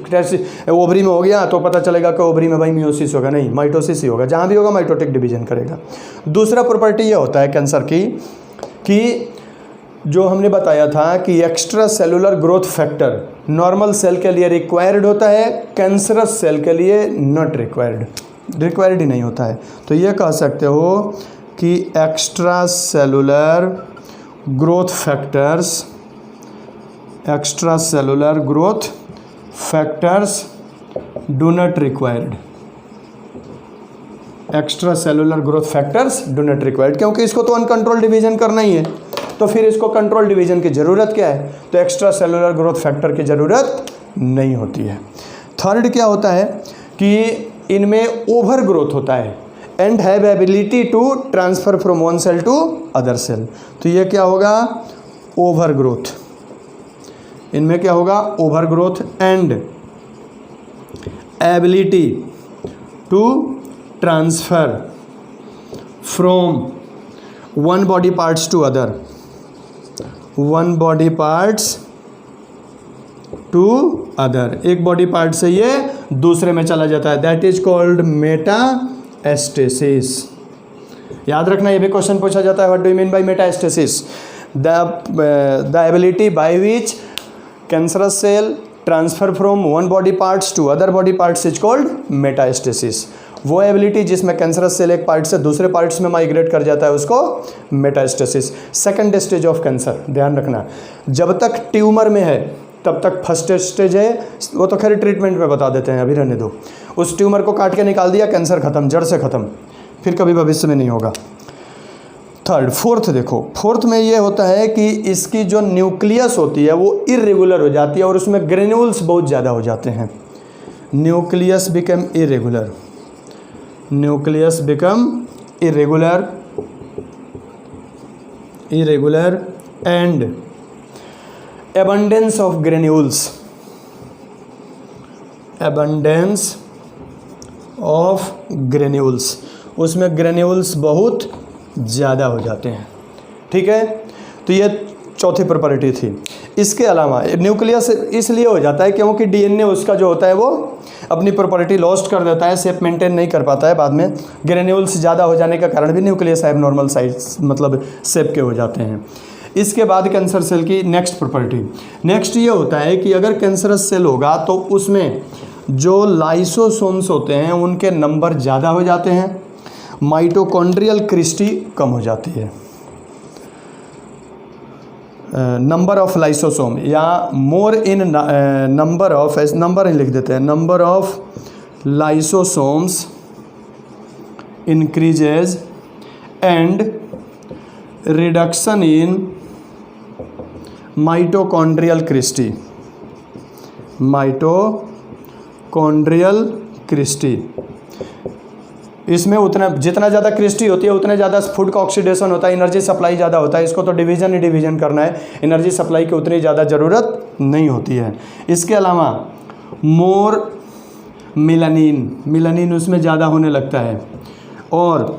Speaker 1: ओवरी में हो गया तो पता चलेगा कि ओवरी में भाई मियोसिस होगा, नहीं, माइटोसिस ही होगा। जहाँ भी होगा माइटोटिक डिवीजन करेगा। दूसरा प्रॉपर्टी ये होता है कैंसर की कि जो हमने बताया था कि extra cellular growth factor normal cell के लिए रिक्वायर्ड होता है, कैंसरस सेल के लिए नॉट रिक्वायर्ड ही नहीं होता है। तो ये कह सकते हो कि extra cellular growth factors do not required, extra cellular growth factors do not required, क्योंकि इसको तो अनकंट्रोल डिवीजन करना ही है, तो फिर इसको कंट्रोल डिवीजन की ज़रूरत क्या है, तो एक्स्ट्रा सेलुलर ग्रोथ फैक्टर की ज़रूरत नहीं होती है। थर्ड क्या होता है कि इनमें ओवर ग्रोथ होता है and have ability to transfer from one cell to other cell. तो ये क्या होगा, ओवर ग्रोथ। इनमें क्या होगा, over growth and ability to transfer from one body parts to other, one body parts to other, एक बॉडी पार्ट से ये दूसरे में चला जाता है, दैट इज कॉल्ड मेटास्टेसिस। याद रखना, ये भी क्वेश्चन पूछा जाता है, what do you mean by metastasis, the ability by which cancerous cell transfer from one body parts to other body parts is called metastasis. वो एबिलिटी जिसमें कैंसरस सेल एक पार्ट से दूसरे पार्ट्स में माइग्रेट कर जाता है उसको metastasis. Second stage of cancer, ध्यान रखना, जब तक ट्यूमर में है तब तक फर्स्ट स्टेज है, वो तो खैर ट्रीटमेंट में बता देते हैं, अभी रहने दो। उस ट्यूमर को काट के निकाल दिया, कैंसर खत्म, जड़ से खत्म, फिर कभी भविष्य में नहीं होगा। थर्ड, फोर्थ देखो, फोर्थ में ये होता है कि इसकी जो न्यूक्लियस होती है वो इरेगुलर हो जाती है और उसमें ग्रेन्यूल्स बहुत ज़्यादा हो जाते हैं। Nucleus become irregular, nucleus become irregular and abundance of granules, abundance of granules, उसमें ग्रेन्यूल्स बहुत ज़्यादा हो जाते हैं। ठीक है, तो ये चौथी प्रॉपर्टी थी। इसके अलावा न्यूक्लियस इसलिए हो जाता है क्योंकि डीएनए उसका जो होता है वो अपनी प्रॉपर्टी लॉस्ट कर देता है, शेप मेंटेन नहीं कर पाता है बाद में। ग्रेन्यूल्स ज़्यादा हो जाने के कारण भी न्यूक्लियस एबनॉर्मल साइज मतलब शेप के हो जाते हैं। इसके बाद कैंसर सेल की नेक्स्ट प्रॉपर्टी, नेक्स्ट ये होता है कि अगर कैंसरस सेल होगा तो उसमें जो लाइसोसोम्स होते हैं उनके नंबर ज़्यादा हो जाते हैं, माइटोकॉन्ड्रियल क्रिस्टी कम हो जाती है। नंबर ऑफ लाइसोसोम या more in number of, number ही लिख देते हैं, number of lysosomes increases and reduction in mitochondrial cristae, mitochondrial cristae. इसमें उतना जितना ज़्यादा क्रिस्टी होती है उतने ज़्यादा फूड का ऑक्सीडेशन होता है, एनर्जी सप्लाई ज़्यादा होता है। इसको तो डिवीज़न ही डिवीज़न करना है, एनर्जी सप्लाई की उतनी ज़्यादा ज़रूरत नहीं होती है। इसके अलावा मोर मिलानिन उसमें ज़्यादा होने लगता है, और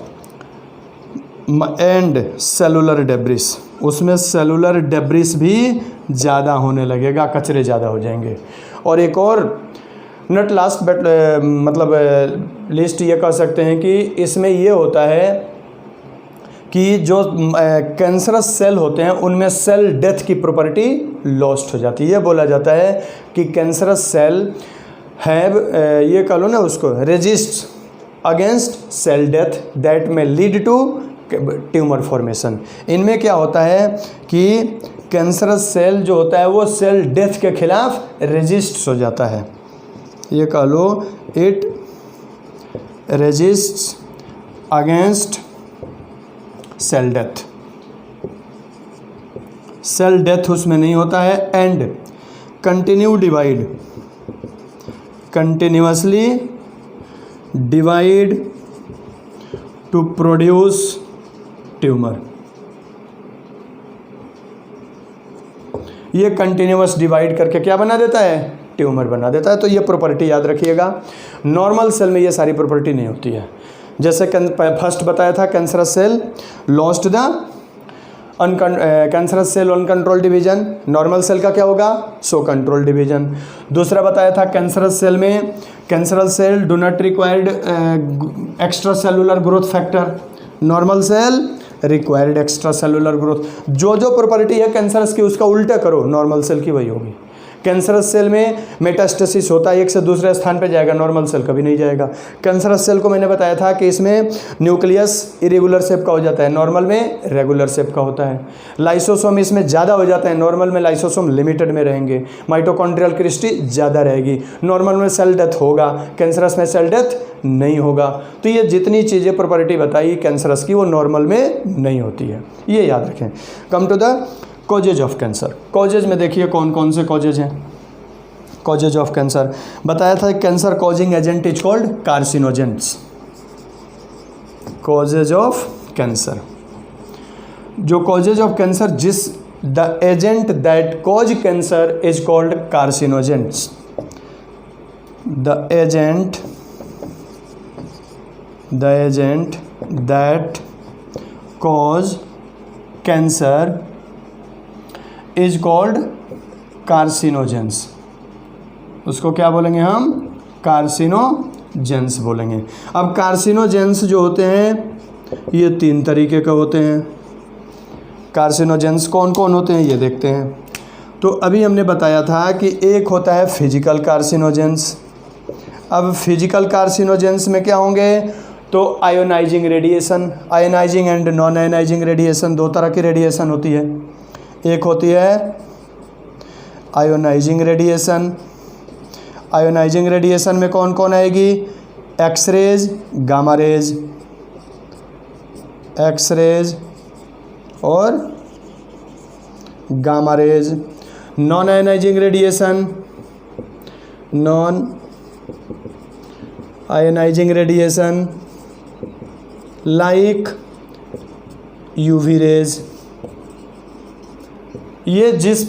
Speaker 1: एंड सेलुलर डेब्रिस, उसमें सेलुलर डेब्रिस भी ज़्यादा होने लगेगा, कचरे ज़्यादा हो जाएंगे। और एक और नॉट लास्ट बट मतलब लिस्ट ये कह सकते हैं कि इसमें ये होता है कि जो कैंसरस सेल होते हैं उनमें सेल डेथ की प्रॉपर्टी लॉस्ट हो जाती है। ये बोला जाता है कि कैंसरस सेल हैव, ये कह लो ना उसको, resist against cell death that में लीड टू ट्यूमर फॉर्मेशन। इनमें क्या होता है कि कैंसरस सेल जो होता है वो सेल डेथ के खिलाफ रेजिस्ट हो जाता है। ये कह लो, it resists against cell death, cell death उसमें नहीं होता है, and continuously divide to produce tumour. ये कंटिन्यूअस डिवाइड करके क्या बना देता है, ट्यूमर बना देता है। तो ये प्रॉपर्टी याद रखिएगा। नॉर्मल सेल में ये सारी प्रॉपर्टी नहीं होती है। जैसे फर्स्ट बताया था, cancerous cell lost the cancerous cell uncontrol division. Normal cell का क्या होगा, सो कंट्रोल डिवीजन। दूसरा बताया था, कैंसरस सेल में cancerous cell do not required extra cellular growth factor, normal cell required extra cellular growth. जो जो प्रॉपर्टी है कैंसरस की उसका उल्टा करो, नॉर्मल सेल की वही होगी। कैंसरस सेल में मेटास्टेसिस होता है, एक से दूसरे स्थान पे जाएगा, नॉर्मल सेल कभी नहीं जाएगा। कैंसरस सेल को मैंने बताया था कि इसमें न्यूक्लियस इरेगुलर शेप का हो जाता है, नॉर्मल में रेगुलर शेप का होता है। लाइसोसोम इसमें ज़्यादा हो जाता है, नॉर्मल में लाइसोसोम लिमिटेड में रहेंगे। माइटोकॉन्ड्रियल क्रिस्टी ज़्यादा रहेगी, नॉर्मल में सेल डेथ होगा, कैंसरस में सेल डेथ नहीं होगा। तो ये जितनी चीज़ें प्रॉपर्टी बताई कैंसरस की वो नॉर्मल में नहीं होती है, ये याद रखें। Come to the causes of cancer. Causes में देखिए कौन कौन से कॉजेज हैं। कॉजेज ऑफ कैंसर बताया था, cancer causing agent is called carcinogens. Causes of cancer, जो कॉजेज ऑफ कैंसर, जिस the agent that cause cancer is called carcinogens. The agent that cause cancer is called carcinogens. उसको क्या बोलेंगे हम, carcinogens बोलेंगे। अब कार्सिनोजेंस जो होते हैं ये 3 तरीके के होते हैं। कार्सिनोजेंस कौन कौन होते हैं ये देखते हैं। तो अभी हमने बताया था कि एक होता है फिजिकल कार्सिनोजेंस। अब फिजिकल कार्सिनोजेंस में क्या होंगे, तो ionizing radiation, ionizing and non ionizing radiation, 2 तरह की रेडिएशन होती है। एक होती है आयोनाइजिंग रेडिएशन। आयोनाइजिंग रेडिएशन में कौन कौन आएगी, एक्सरेज, गामा रेज, एक्सरेज और gamma rays. Non ionizing radiation, non ionizing radiation like UV rays. ये जिस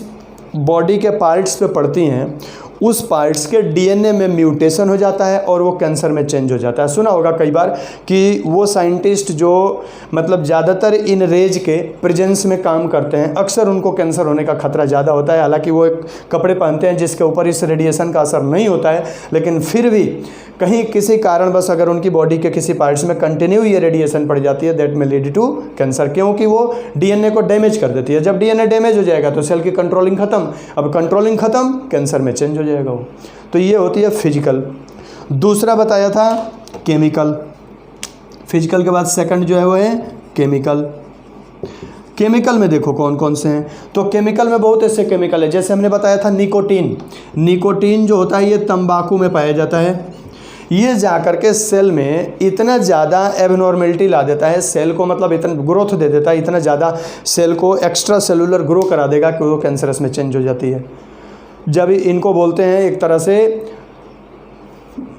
Speaker 1: बॉडी के पार्ट्स पे पड़ती हैं उस पार्ट्स के डीएनए में म्यूटेशन हो जाता है और वो कैंसर में चेंज हो जाता है। सुना होगा कई बार कि वो साइंटिस्ट जो मतलब ज़्यादातर इन रेज के प्रेजेंस में काम करते हैं, अक्सर उनको कैंसर होने का खतरा ज़्यादा होता है। हालांकि वो एक कपड़े पहनते हैं जिसके ऊपर इस रेडिएशन का असर नहीं होता है, लेकिन फिर भी कहीं किसी कारणवश अगर उनकी बॉडी के किसी पार्ट्स में कंटिन्यू ये रेडिएशन पड़ जाती है, दैट में लीड टू कैंसर, क्योंकि वो डीएनए को डैमेज कर देती है। जब डीएनए डैमेज हो जाएगा तो सेल की कंट्रोलिंग खत्म, अब कंट्रोलिंग खत्म, कैंसर में चेंज हो जाएगा वो। तो ये होती है फिजिकल। दूसरा बताया था केमिकल। फिजिकल के बाद सेकंड जो है वो है केमिकल। केमिकल में देखो कौन कौन से हैं। तो केमिकल में बहुत ऐसे केमिकल है, जैसे हमने बताया था निकोटीन। निकोटीन जो होता है ये तंबाकू में पाया जाता है। ये जाकर के सेल में इतना ज़्यादा एबनॉर्मेलिटी ला देता है, सेल को मतलब इतना ग्रोथ दे देता है, इतना ज़्यादा सेल को एक्स्ट्रा सेलुलर ग्रो करा देगा कि वो कैंसरस में चेंज हो जाती है। जब इनको बोलते हैं एक तरह से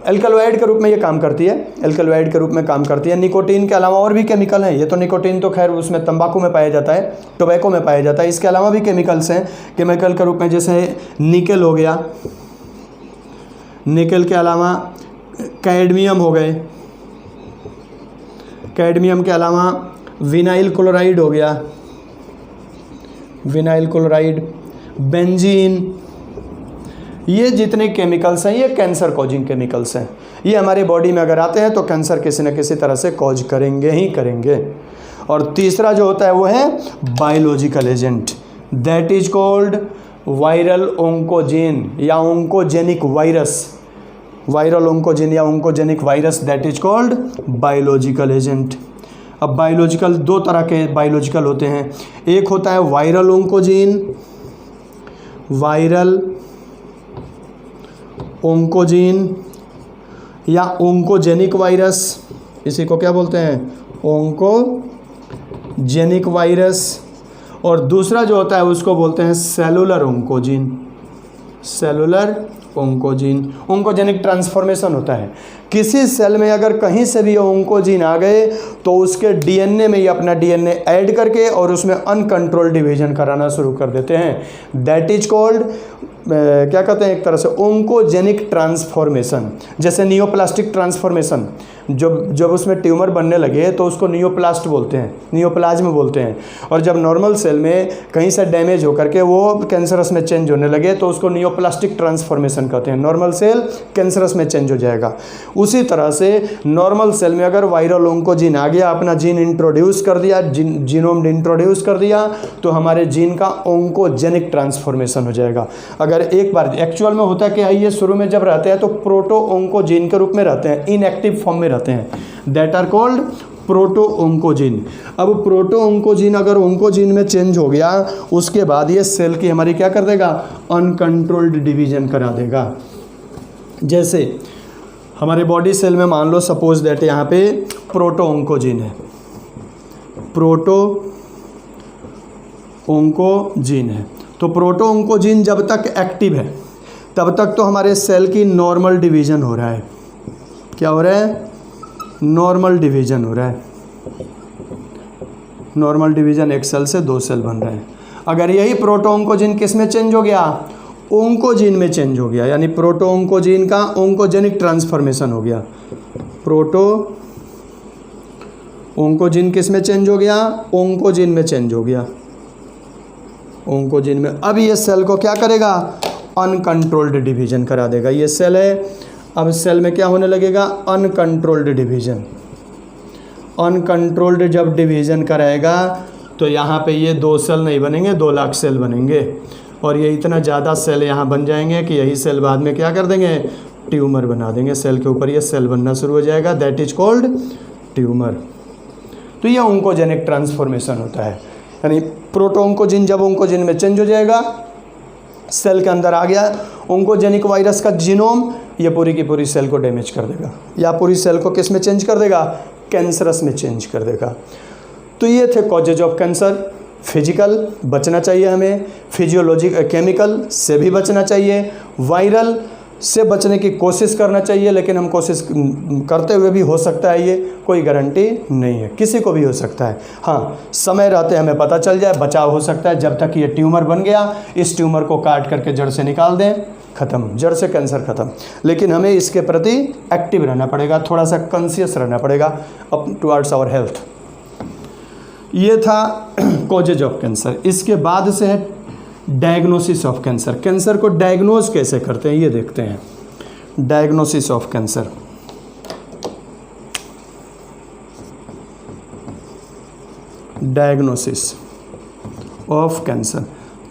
Speaker 1: एल्कलॉइड के रूप में ये काम करती है, एल्कलॉइड के रूप में काम करती है। निकोटीन के अलावा और भी केमिकल हैं। ये तो निकोटीन तो खैर उसमें तंबाकू में पाया जाता है, टोबैको में पाया जाता है। इसके अलावा भी केमिकल्स हैं केमिकल के रूप में, जैसे निकेल हो गया, निकेल के अलावा कैडमियम हो गए, कैडमियम के अलावा विनाइल क्लोराइड हो गया, विनाइल क्लोराइड, बेंजीन। ये जितने केमिकल्स हैं ये कैंसर कॉजिंग केमिकल्स हैं। ये हमारे बॉडी में अगर आते हैं तो कैंसर किसी न किसी तरह से कॉज करेंगे ही करेंगे। और तीसरा जो होता है वो है biological agent, that is called viral oncogene या ओंकोजेनिक वायरस। वायरल ओंकोजीन या oncogenic virus, that is called biological agent. अब बायोलॉजिकल 2 तरह के बायोलॉजिकल होते हैं। एक होता है वायरल ओंकोजीन, वायरल ओंकोजीन या ओंकोजेनिक वायरस, इसी को क्या बोलते हैं, ओंकोजेनिक वायरस। और दूसरा जो होता है उसको बोलते हैं cellular oncogene. Cellular oncogene, oncogenic transformation होता है। किसी सेल में अगर कहीं से भी ओंकोजीन आ गए तो उसके डीएनए में ये अपना डीएनए ऐड करके और उसमें अनकंट्रोल्ड डिवीजन कराना शुरू कर देते हैं। दैट इज कॉल्ड क्या कहते हैं, एक तरह से ओंकोजेनिक ट्रांसफॉर्मेशन। जैसे नियोप्लास्टिक ट्रांसफॉर्मेशन, जब उसमें ट्यूमर बनने लगे तो उसको नियोप्लास्ट बोलते हैं, नियोप्लाज्म बोलते हैं। और जब नॉर्मल सेल में कहीं से डैमेज होकर के वो कैंसरस में चेंज होने लगे तो उसको नियोप्लास्टिक ट्रांसफॉर्मेशन कहते हैं। नॉर्मल सेल कैंसरस में चेंज हो जाएगा। उसी तरह से नॉर्मल सेल में अगर वायरल ओंकोजीन आ गया, अपना जीन इंट्रोड्यूस कर दिया, जीनोम इंट्रोड्यूस कर दिया, तो हमारे जीन का ओंकोजेनिक ट्रांसफॉर्मेशन हो जाएगा। अगर एक बार एक्चुअल में होता क्या है, ये शुरू में जब रहते हैं तो प्रोटो ओंकोजीन के रूप में रहते हैं, इनएक्टिव फॉर्म में रहते हैं। That are called proto oncogene. अब प्रोटो ओंकोजीन अगर ओंकोजीन में चेंज हो गया, उसके बाद ये सेल की हमारी क्या कर देगा, अनकंट्रोल्ड डिवीजन करा देगा। जैसे हमारे बॉडी सेल में मान लो सपोज दैट यहाँ पे प्रोटो ओंकोजीन है, प्रोटो ओंकोजीन है, तो प्रोटो ओंकोजीन जब तक एक्टिव है तब तक तो हमारे सेल की नॉर्मल डिवीजन हो रहा है। क्या हो रहा है, नॉर्मल डिवीजन हो रहा है। नॉर्मल डिवीजन, एक सेल से 2 सेल बन रहे हैं। अगर यही प्रोटो ओंकोजीन किस में चेंज हो गया, ओंकोजीन में चेंज हो गया, यानी प्रोटो ओंकोजीन का ओंकोजेनिक ट्रांसफॉर्मेशन हो गया। प्रोटो ओंकोजीन किस में चेंज हो गया, ओंकोजीन में चेंज हो गया, ओंकोजीन में। अब ये सेल को क्या करेगा, अनकंट्रोल्ड डिवीजन करा देगा। ये सेल है, अब सेल में क्या होने लगेगा, अनकंट्रोल्ड डिवीजन। अनकंट्रोल्ड जब डिवीजन कराएगा तो यहाँ पे ये 2 सेल नहीं बनेंगे, 2 लाख सेल बनेंगे। और ये इतना ज़्यादा सेल यहाँ बन जाएंगे कि यही सेल बाद में क्या कर देंगे, ट्यूमर बना देंगे। सेल के ऊपर ये सेल बनना शुरू हो जाएगा, दैट इज कॉल्ड ट्यूमर। तो ये ओंकोजेनिक ट्रांसफॉर्मेशन होता है, यानी प्रोटो ओंकोजीन जब ओंकोजीन में चेंज हो जाएगा, सेल के अंदर आ गया ओंकोजेनिक वायरस का जीनोम, ये पूरी की पूरी सेल को डैमेज कर देगा, या पूरी सेल को किस में चेंज कर देगा, कैंसरस में चेंज कर देगा। तो ये थे कॉजेज ऑफ कैंसर। फिजिकल बचना चाहिए हमें, फिजियोलॉजिक केमिकल से भी बचना चाहिए, वायरल से बचने की कोशिश करना चाहिए, लेकिन हम कोशिश करते हुए भी हो सकता है, ये कोई गारंटी नहीं है, किसी को भी हो सकता है। हाँ, समय रहते हमें पता चल जाए, बचाव हो सकता है। जब तक ये ट्यूमर बन गया, इस ट्यूमर को काट करके जड़ से निकाल दें, ख़त्म, जड़ से कैंसर ख़त्म। लेकिन हमें इसके प्रति एक्टिव रहना पड़ेगा, थोड़ा सा कॉन्शियस रहना पड़ेगा अप टुवर्ड्स आवर हेल्थ। ये था कॉजेज ऑफ कैंसर। इसके बाद से है डायग्नोसिस ऑफ कैंसर। कैंसर को डायग्नोज कैसे करते हैं ये देखते हैं। Diagnosis of cancer, diagnosis of cancer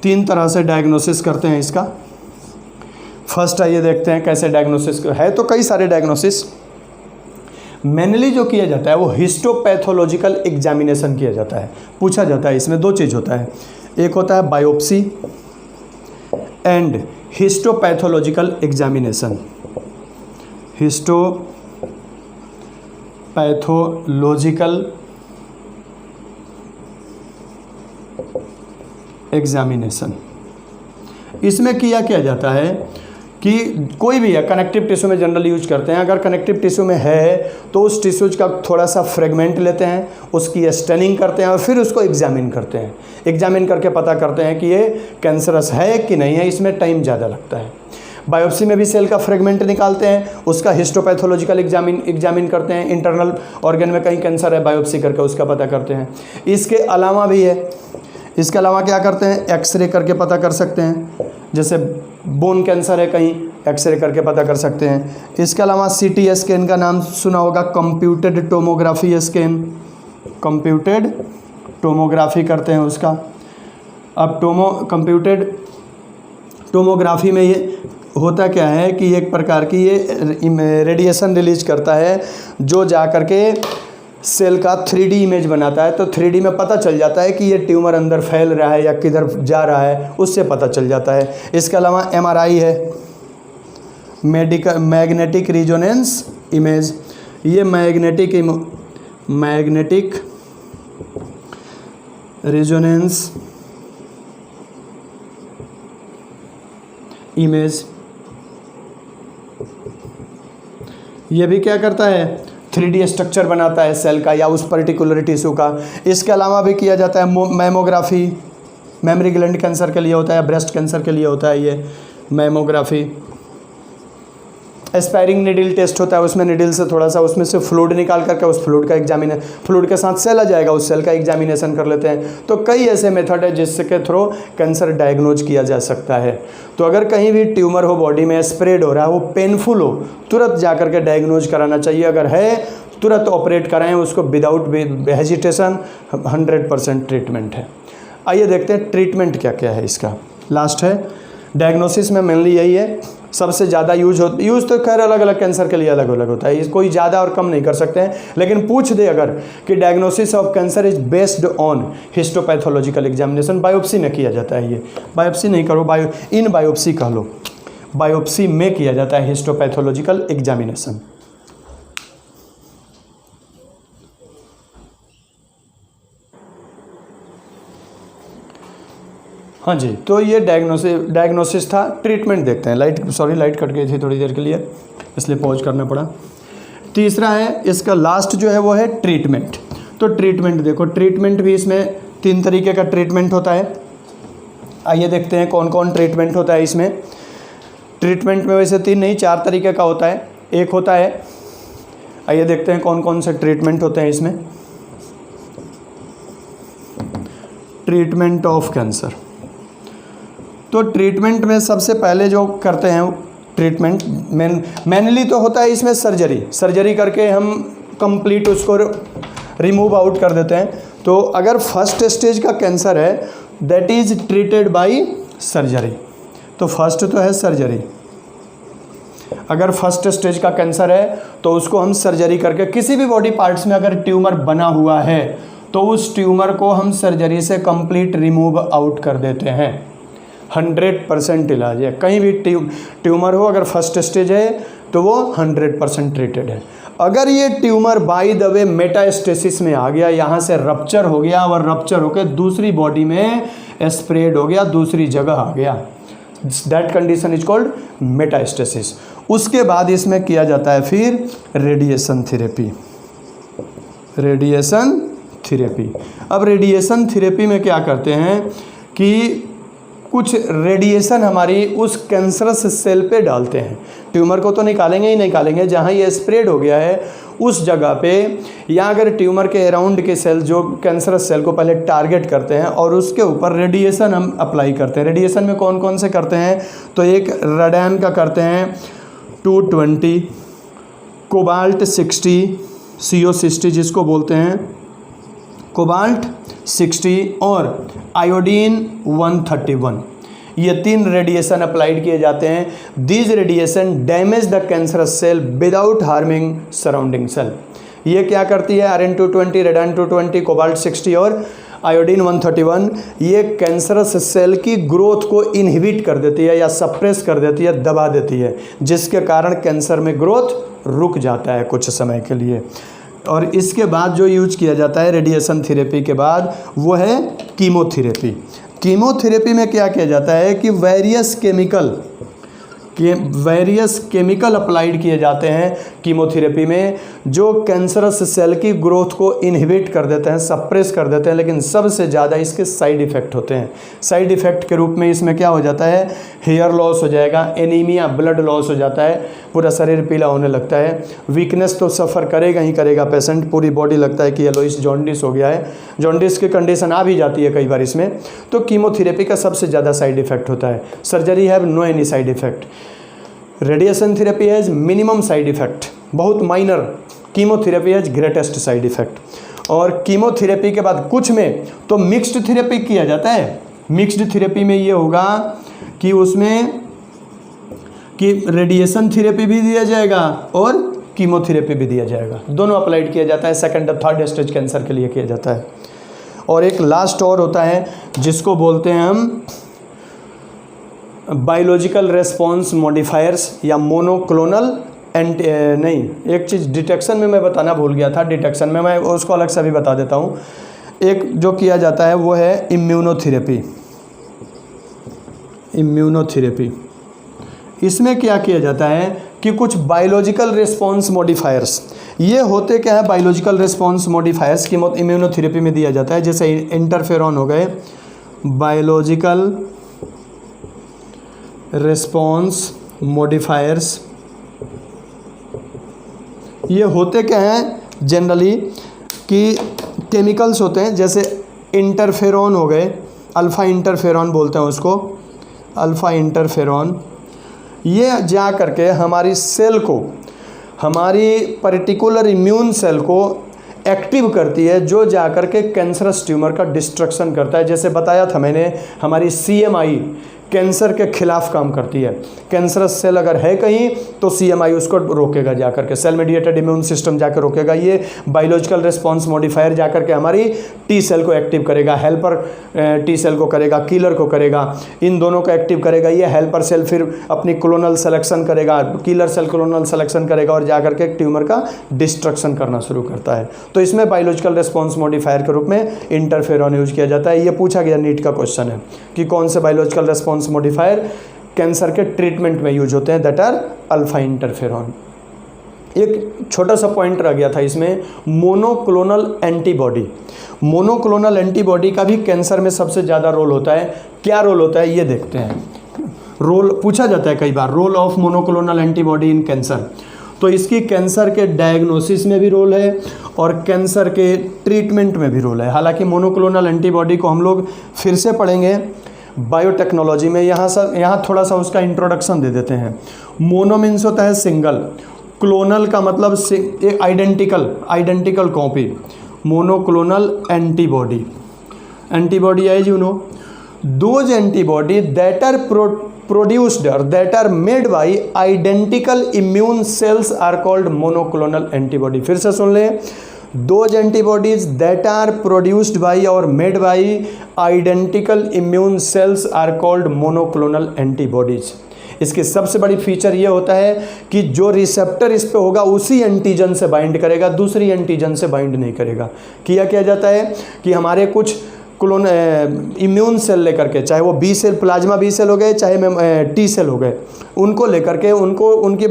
Speaker 1: 3 तरह से डायग्नोसिस करते हैं इसका। फर्स्ट आइए देखते हैं कैसे डायग्नोसिस है। तो कई सारे डायग्नोसिस, मेनली जो किया जाता है वो हिस्टोपैथोलॉजिकल एग्जामिनेशन किया जाता है, पूछा जाता है। इसमें 2 चीज़ होता है, एक होता है biopsy and histopathological examination. Histopathological examination, इसमें क्या जाता है कि कोई भी है, कनेक्टिव टिश्यू में जनरल यूज करते हैं। अगर कनेक्टिव टिश्यू में है तो उस टिश्यूज का थोड़ा सा फ्रेगमेंट लेते हैं, उसकी स्टेनिंग करते हैं और फिर उसको एग्जामिन करते हैं। एग्जामिन करके पता करते हैं कि ये कैंसरस है कि नहीं है, इसमें टाइम ज़्यादा लगता है। बायोप्सी में भी सेल का फ्रेगमेंट निकालते हैं, उसका हिस्टोपैथोलॉजिकल एग्जामिन करते हैं। इंटरनल ऑर्गन में कहीं कैंसर है, बायोप्सी करके उसका पता करते हैं। इसके अलावा भी है, इसके अलावा क्या करते हैं, एक्सरे करके पता कर सकते हैं। जैसे बोन कैंसर है कहीं, एक्सरे करके पता कर सकते हैं। इसके अलावा सीटी स्कैन का नाम सुना होगा, computed tomography scan, computed tomography करते हैं उसका। अब कंप्यूटेड टोमोग्राफी में ये होता क्या है कि एक प्रकार की ये रेडिएशन रिलीज करता है जो जा कर के सेल का 3D इमेज बनाता है। तो 3D में पता चल जाता है कि ये ट्यूमर अंदर फैल रहा है या किधर जा रहा है, उससे पता चल जाता है। इसके अलावा MRI है, मैग्नेटिक रिजोनेंस इमेज। ये मैग्नेटिक रिजोनेंस इमेज। ये भी क्या करता है, 3D स्ट्रक्चर बनाता है सेल का या उस पर्टिकुलर टिश्यू का। इसके अलावा भी किया जाता है मैमोग्राफी, मेमरी ग्लैंड कैंसर के लिए होता है, ब्रेस्ट कैंसर के लिए होता है ये मैमोग्राफी। एस्पायरिंग निडल टेस्ट होता है, उसमें निडल से थोड़ा सा उसमें से फ्लूइड निकाल करके उस फ्लूइड के साथ सेल आ जाएगा, उस सेल का एग्जामिनेशन कर लेते हैं। तो कई ऐसे मेथड है जिसके थ्रू कैंसर डायग्नोज किया जा सकता है। तो अगर कहीं भी ट्यूमर हो बॉडी में, स्प्रेड हो रहा है, वो पेनफुल हो, तुरंत जा करके डायग्नोज कराना चाहिए। अगर है तुरंत ऑपरेट कराएं उसको विदाउट हेजिटेशन। 100% ट्रीटमेंट है। आइए देखते हैं ट्रीटमेंट क्या क्या है इसका। लास्ट है डायग्नोसिस में मेनली यही है, सबसे ज़्यादा यूज तो खैर अलग अलग कैंसर के लिए अलग अलग होता है, कोई ज़्यादा और कम नहीं कर सकते हैं। लेकिन पूछ दे अगर कि diagnosis of cancer is based on histopathological examination, biopsy में किया जाता है। ये बायोप्सी नहीं करो, इन बायोप्सी कह लो, बायोप्सी में किया जाता है हिस्टोपैथोलॉजिकल एग्जामिनेशन। हाँ जी, तो ये डायग्नोसिस था। ट्रीटमेंट देखते हैं। लाइट कट गई थी थोड़ी देर के लिए, इसलिए पॉज करना पड़ा। तीसरा है इसका लास्ट जो है वो है ट्रीटमेंट। तो ट्रीटमेंट देखो, ट्रीटमेंट भी इसमें 3 तरीके का ट्रीटमेंट होता है। आइए देखते हैं कौन कौन ट्रीटमेंट होता है इसमें। ट्रीटमेंट में वैसे 3 नहीं 4 तरीके का होता है। एक होता है, आइए देखते हैं कौन कौन से ट्रीटमेंट होते हैं इसमें। Treatment of cancer. तो ट्रीटमेंट में सबसे पहले जो करते हैं ट्रीटमेंट मेनली तो होता है इसमें सर्जरी करके हम कंप्लीट उसको रिमूव आउट कर देते हैं। तो अगर फर्स्ट स्टेज का कैंसर है that is treated by surgery. तो फर्स्ट तो है सर्जरी। अगर फर्स्ट स्टेज का कैंसर है तो उसको हम सर्जरी करके, किसी भी बॉडी पार्ट्स में अगर ट्यूमर बना हुआ है तो उस ट्यूमर को हम सर्जरी से कंप्लीट रिमूव आउट कर देते हैं। 100% इलाज है। कहीं भी ट्यूमर हो, अगर फर्स्ट स्टेज है तो वो 100% ट्रीटेड है। अगर ये tumour by the way metastasis में आ गया, यहाँ से रप्चर हो गया और रप्चर होकर दूसरी बॉडी में स्प्रेड हो गया, दूसरी जगह आ गया, that condition is called metastasis. उसके बाद इसमें किया जाता है फिर रेडिएशन थेरेपी। अब रेडिएशन थेरेपी में क्या करते हैं कि कुछ रेडिएशन हमारी उस कैंसरस सेल पे डालते हैं। ट्यूमर को तो निकालेंगे ही निकालेंगे, जहाँ ये स्प्रेड हो गया है उस जगह पे, या अगर ट्यूमर के अराउंड के सेल जो कैंसरस सेल को पहले टारगेट करते हैं और उसके ऊपर रेडिएशन हम अप्लाई करते हैं। रेडिएशन में कौन कौन से करते हैं, तो एक रेडियन का करते हैं 220, कोबाल्ट 60, CO60 जिसको बोलते हैं, कोबाल्ट 60 और आयोडीन 131। ये 3 रेडिएशन अप्लाइड किए जाते हैं। These radiation damage the cancerous cell without harming surrounding cell. ये क्या करती है, Rn-220, रेडियन-220, कोबाल्ट 60 और आयोडीन 131, ये कैंसरस सेल की ग्रोथ को इनहिबिट कर देती है या सप्रेस कर देती है, दबा देती है, जिसके कारण कैंसर में ग्रोथ रुक जाता है कुछ समय के लिए। और इसके बाद जो यूज किया जाता है रेडिएशन थेरेपी के बाद वो है कीमोथेरेपी। कीमोथेरेपी में क्या किया जाता है कि वेरियस केमिकल अप्लाइड किए जाते हैं कीमोथेरेपी में, जो कैंसरस सेल की ग्रोथ को इनहिबिट कर देते हैं, सप्रेस कर देते हैं। लेकिन सबसे ज़्यादा इसके साइड इफ़ेक्ट होते हैं। साइड इफ़ेक्ट के रूप में इसमें क्या हो जाता है, हेयर लॉस हो जाएगा, एनीमिया ब्लड लॉस हो जाता है, पूरा शरीर पीला होने लगता है, वीकनेस तो सफ़र करेगा ही करेगा पेशेंट, पूरी बॉडी लगता है कि येलोइश जॉन्डिस हो गया है, जॉन्डिस की कंडीशन आ भी जाती है कई बार इसमें। तो कीमोथेरेपी का सबसे ज़्यादा साइड इफ़ेक्ट होता है। Surgery have no any side effect, radiation therapy has minimum side effect, बहुत minor, chemotherapy has greatest side effect. और कीमोथेरेपी के बाद कुछ में तो मिक्स्ड थेरेपी किया जाता है। मिक्स्ड थेरेपी में ये होगा कि उसमें कि रेडिएशन थेरेपी भी दिया जाएगा और कीमोथेरेपी भी दिया जाएगा, दोनों अप्लाइड किया जाता है। सेकंड और थर्ड स्टेज कैंसर के लिए किया जाता है। और एक लास्ट और होता है जिसको बोलते हैं हम बायोलॉजिकल रेस्पॉन्स मॉडिफायर्स या मोनोक्लोनल नहीं, एक चीज़ डिटेक्शन में मैं बताना भूल गया था, डिटेक्शन में मैं उसको अलग से भी बता देता हूँ। एक जो किया जाता है वो है इम्यूनोथेरेपी। इसमें क्या किया जाता है कि कुछ बायोलॉजिकल रिस्पॉन्स मॉडिफायर्स, ये होते क्या है, बायोलॉजिकल रिस्पॉन्स मॉडिफायर्स की इम्यूनोथेरेपी में दिया जाता है। जैसे इंटरफेरॉन हो गए, बायोलॉजिकल रिस्पॉन्स मॉडिफायर्स, ये होते क्या हैं जनरली कि केमिकल्स होते हैं। जैसे इंटरफेरॉन हो गए, अल्फ़ा इंटरफेरॉन बोलते हैं उसको, अल्फ़ा इंटरफेरॉन, ये जा करके हमारी सेल को, हमारी पर्टिकुलर इम्यून सेल को एक्टिव करती है, जो जा कर के कैंसरस ट्यूमर का डिस्ट्रक्शन करता है। जैसे बताया था मैंने, हमारी CMI कैंसर के खिलाफ काम करती है। कैंसरस सेल अगर है कहीं तो CMI उसको रोकेगा, जाकर के सेल मेडिएटेड इम्यून सिस्टम जाकर रोकेगा। ये बायोलॉजिकल रिस्पॉन्स मॉडिफायर जाकर के हमारी T सेल को एक्टिव करेगा, हेल्पर T सेल को करेगा, किलर को करेगा, इन दोनों को एक्टिव करेगा। ये हेल्पर सेल फिर अपनी क्लोनल सिलेक्शन करेगा, किलर सेल क्लोनल सिलेक्शन करेगा और जाकर के ट्यूमर का डिस्ट्रक्शन करना शुरू करता है। तो इसमें बायोलॉजिकल रिस्पॉन्स मॉडिफायर के रूप में इंटरफेरॉन यूज किया जाता है। ये पूछा गया नीट का क्वेश्चन है कि कौन से बायोलॉजिकल रिस्पॉन्स मॉडिफायर कैंसर के ट्रीटमेंट में यूज होते हैं, दैट आर अल्फा इंटरफेरॉन। एक छोटा सा पॉइंट रह गया था इसमें, मोनोक्लोनल एंटीबॉडी। मोनोक्लोनल एंटीबॉडी का भी कैंसर में सबसे ज़्यादा रोल होता है। क्या रोल होता है ये देखते हैं। रोल पूछा जाता है कई बार, role of monoclonal antibody in cancer. तो इसकी कैंसर के डायग्नोसिस में भी रोल है और कैंसर के ट्रीटमेंट में भी रोल है। हालांकि मोनोक्लोनल एंटीबॉडी को हम लोग फिर से पढ़ेंगे बायोटेक्नोलॉजी में। यहाँ थोड़ा सा उसका इंट्रोडक्शन दे देते हैं। मोनो मीन्स होता है सिंगल, क्लोनल का मतलब एक identical copy. Monoclonal antibody, antibody as you know, those antibody that are produced or that are made by identical immune cells are called monoclonal antibody। फिर से सुन ले, those antibodies that are produced by or made by identical immune cells are called monoclonal antibodies। इसकी सबसे बड़ी feature ये होता है कि जो रिसेप्टर इस पे होगा उसी एंटीजन से बाइंड करेगा, दूसरी एंटीजन से बाइंड नहीं करेगा। किया जाता है कि हमारे कुछ क्लोन इम्यून सेल लेकर के, चाहे वो B cell, plasma B cell हो गए, चाहे टी सेल हो गए, उनको लेकर के उनकी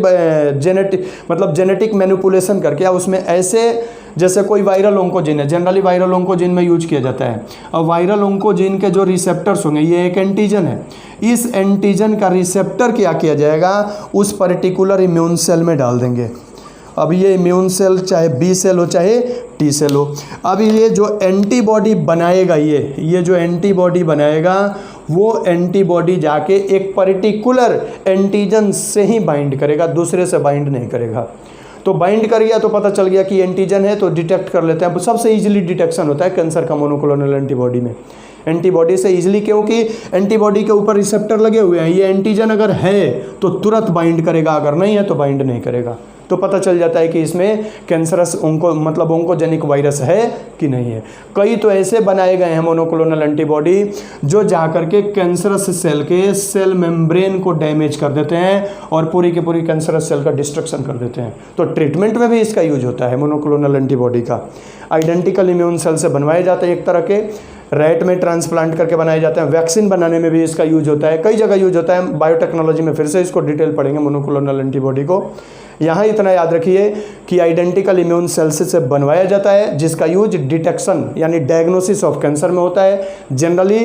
Speaker 1: जेनेटिक मैनिपुलेशन करके या उसमें ऐसे, जैसे कोई वायरल ओंकोजिन है, जनरली वायरल ओंकोजिन में यूज किया जाता है। और वायरल ओंकोजिन के जो रिसेप्टर्स होंगे, ये एक एंटीजन है, इस एंटीजन का रिसेप्टर क्या किया जाएगा, उस पर्टिकुलर इम्यून सेल में डाल देंगे। अब ये इम्यून सेल चाहे बी सेल हो चाहे टी सेल हो, अब ये जो एंटीबॉडी बनाएगा, ये जो एंटीबॉडी बनाएगा, वो एंटीबॉडी जाके एक पर्टिकुलर एंटीजन से ही बाइंड करेगा, दूसरे से बाइंड नहीं करेगा। तो बाइंड कर गया तो पता चल गया कि एंटीजन है, तो डिटेक्ट कर लेते हैं। सबसे इजीली डिटेक्शन होता है कैंसर का मोनोक्लोनल एंटीबॉडी में, एंटीबॉडी से इजीली, क्योंकि एंटीबॉडी के ऊपर रिसेप्टर लगे हुए हैं। ये एंटीजन अगर है तो तुरंत बाइंड करेगा, अगर नहीं है तो बाइंड नहीं करेगा। तो पता चल जाता है कि इसमें कैंसरस ओंकोजेनिक वायरस है कि नहीं है। कई तो ऐसे बनाए गए हैं मोनोक्लोनल एंटीबॉडी जो जाकर के कैंसरस सेल के सेल मेम्ब्रेन को डैमेज कर देते हैं और पूरी की पूरी कैंसरस सेल का डिस्ट्रक्शन कर देते हैं। तो ट्रीटमेंट में भी इसका यूज होता है मोनोक्लोनल एंटीबॉडी का। आइडेंटिकल इम्यून सेल से बनवाए जाते हैं, एक तरह के रैट में ट्रांसप्लांट करके बनाए जाते हैं। वैक्सीन बनाने में भी इसका यूज होता है, कई जगह यूज होता है। बायोटेक्नोलॉजी में फिर से इसको डिटेल पढ़ेंगे मोनोक्लोनल एंटीबॉडी को। यहाँ इतना याद रखिए कि आइडेंटिकल इम्यून सेल्स से बनवाया जाता है, जिसका यूज डिटेक्शन यानी डायग्नोसिस ऑफ कैंसर में होता है। जनरली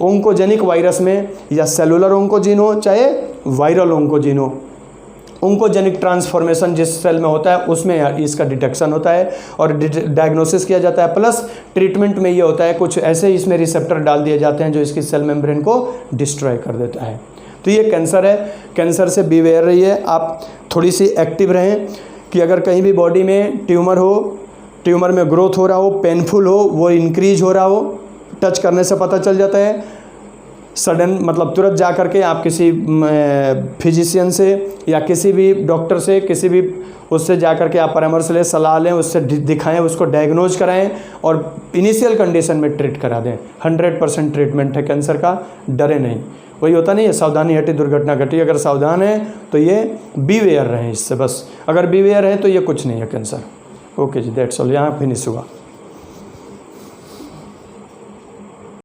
Speaker 1: ओंकोजेनिक वायरस में या सेलुलर ओंकोजीन हो चाहे वायरल ओंकोजीन हो, ओंकोजेनिक ट्रांसफॉर्मेशन जिस सेल में होता है उसमें इसका डिटेक्शन होता है और डायग्नोसिस किया जाता है। प्लस ट्रीटमेंट में ये होता है, कुछ ऐसे इसमें रिसेप्टर डाल दिए जाते हैं जो इसकी सेल मेम्ब्रेन को डिस्ट्रॉय कर देता है। तो ये कैंसर है, कैंसर से बीवेयर रहिए, आप थोड़ी सी एक्टिव रहें कि अगर कहीं भी बॉडी में ट्यूमर हो, ट्यूमर में ग्रोथ हो रहा हो, पेनफुल हो, वो इंक्रीज हो रहा हो, टच करने से पता चल जाता है। सडन मतलब तुरंत जा कर के आप किसी फिजिशियन से या किसी भी डॉक्टर से, किसी भी उससे जा कर के आप परामर्श लें, सलाह लें, उससे दिखाएं, उसको डायग्नोज कराएं और इनिशियल कंडीशन में ट्रीट करा दें। 100% ट्रीटमेंट है कैंसर का, डरे नहीं। वही होता नहीं है, सावधानी हटी दुर्घटना घटी। अगर सावधान है तो ये बीवेयर रहें इससे, बस अगर बीवेयर है तो ये कुछ नहीं है कैंसर। ओके जी, दैट्स ऑल, यहाँ फिनिश हुआ।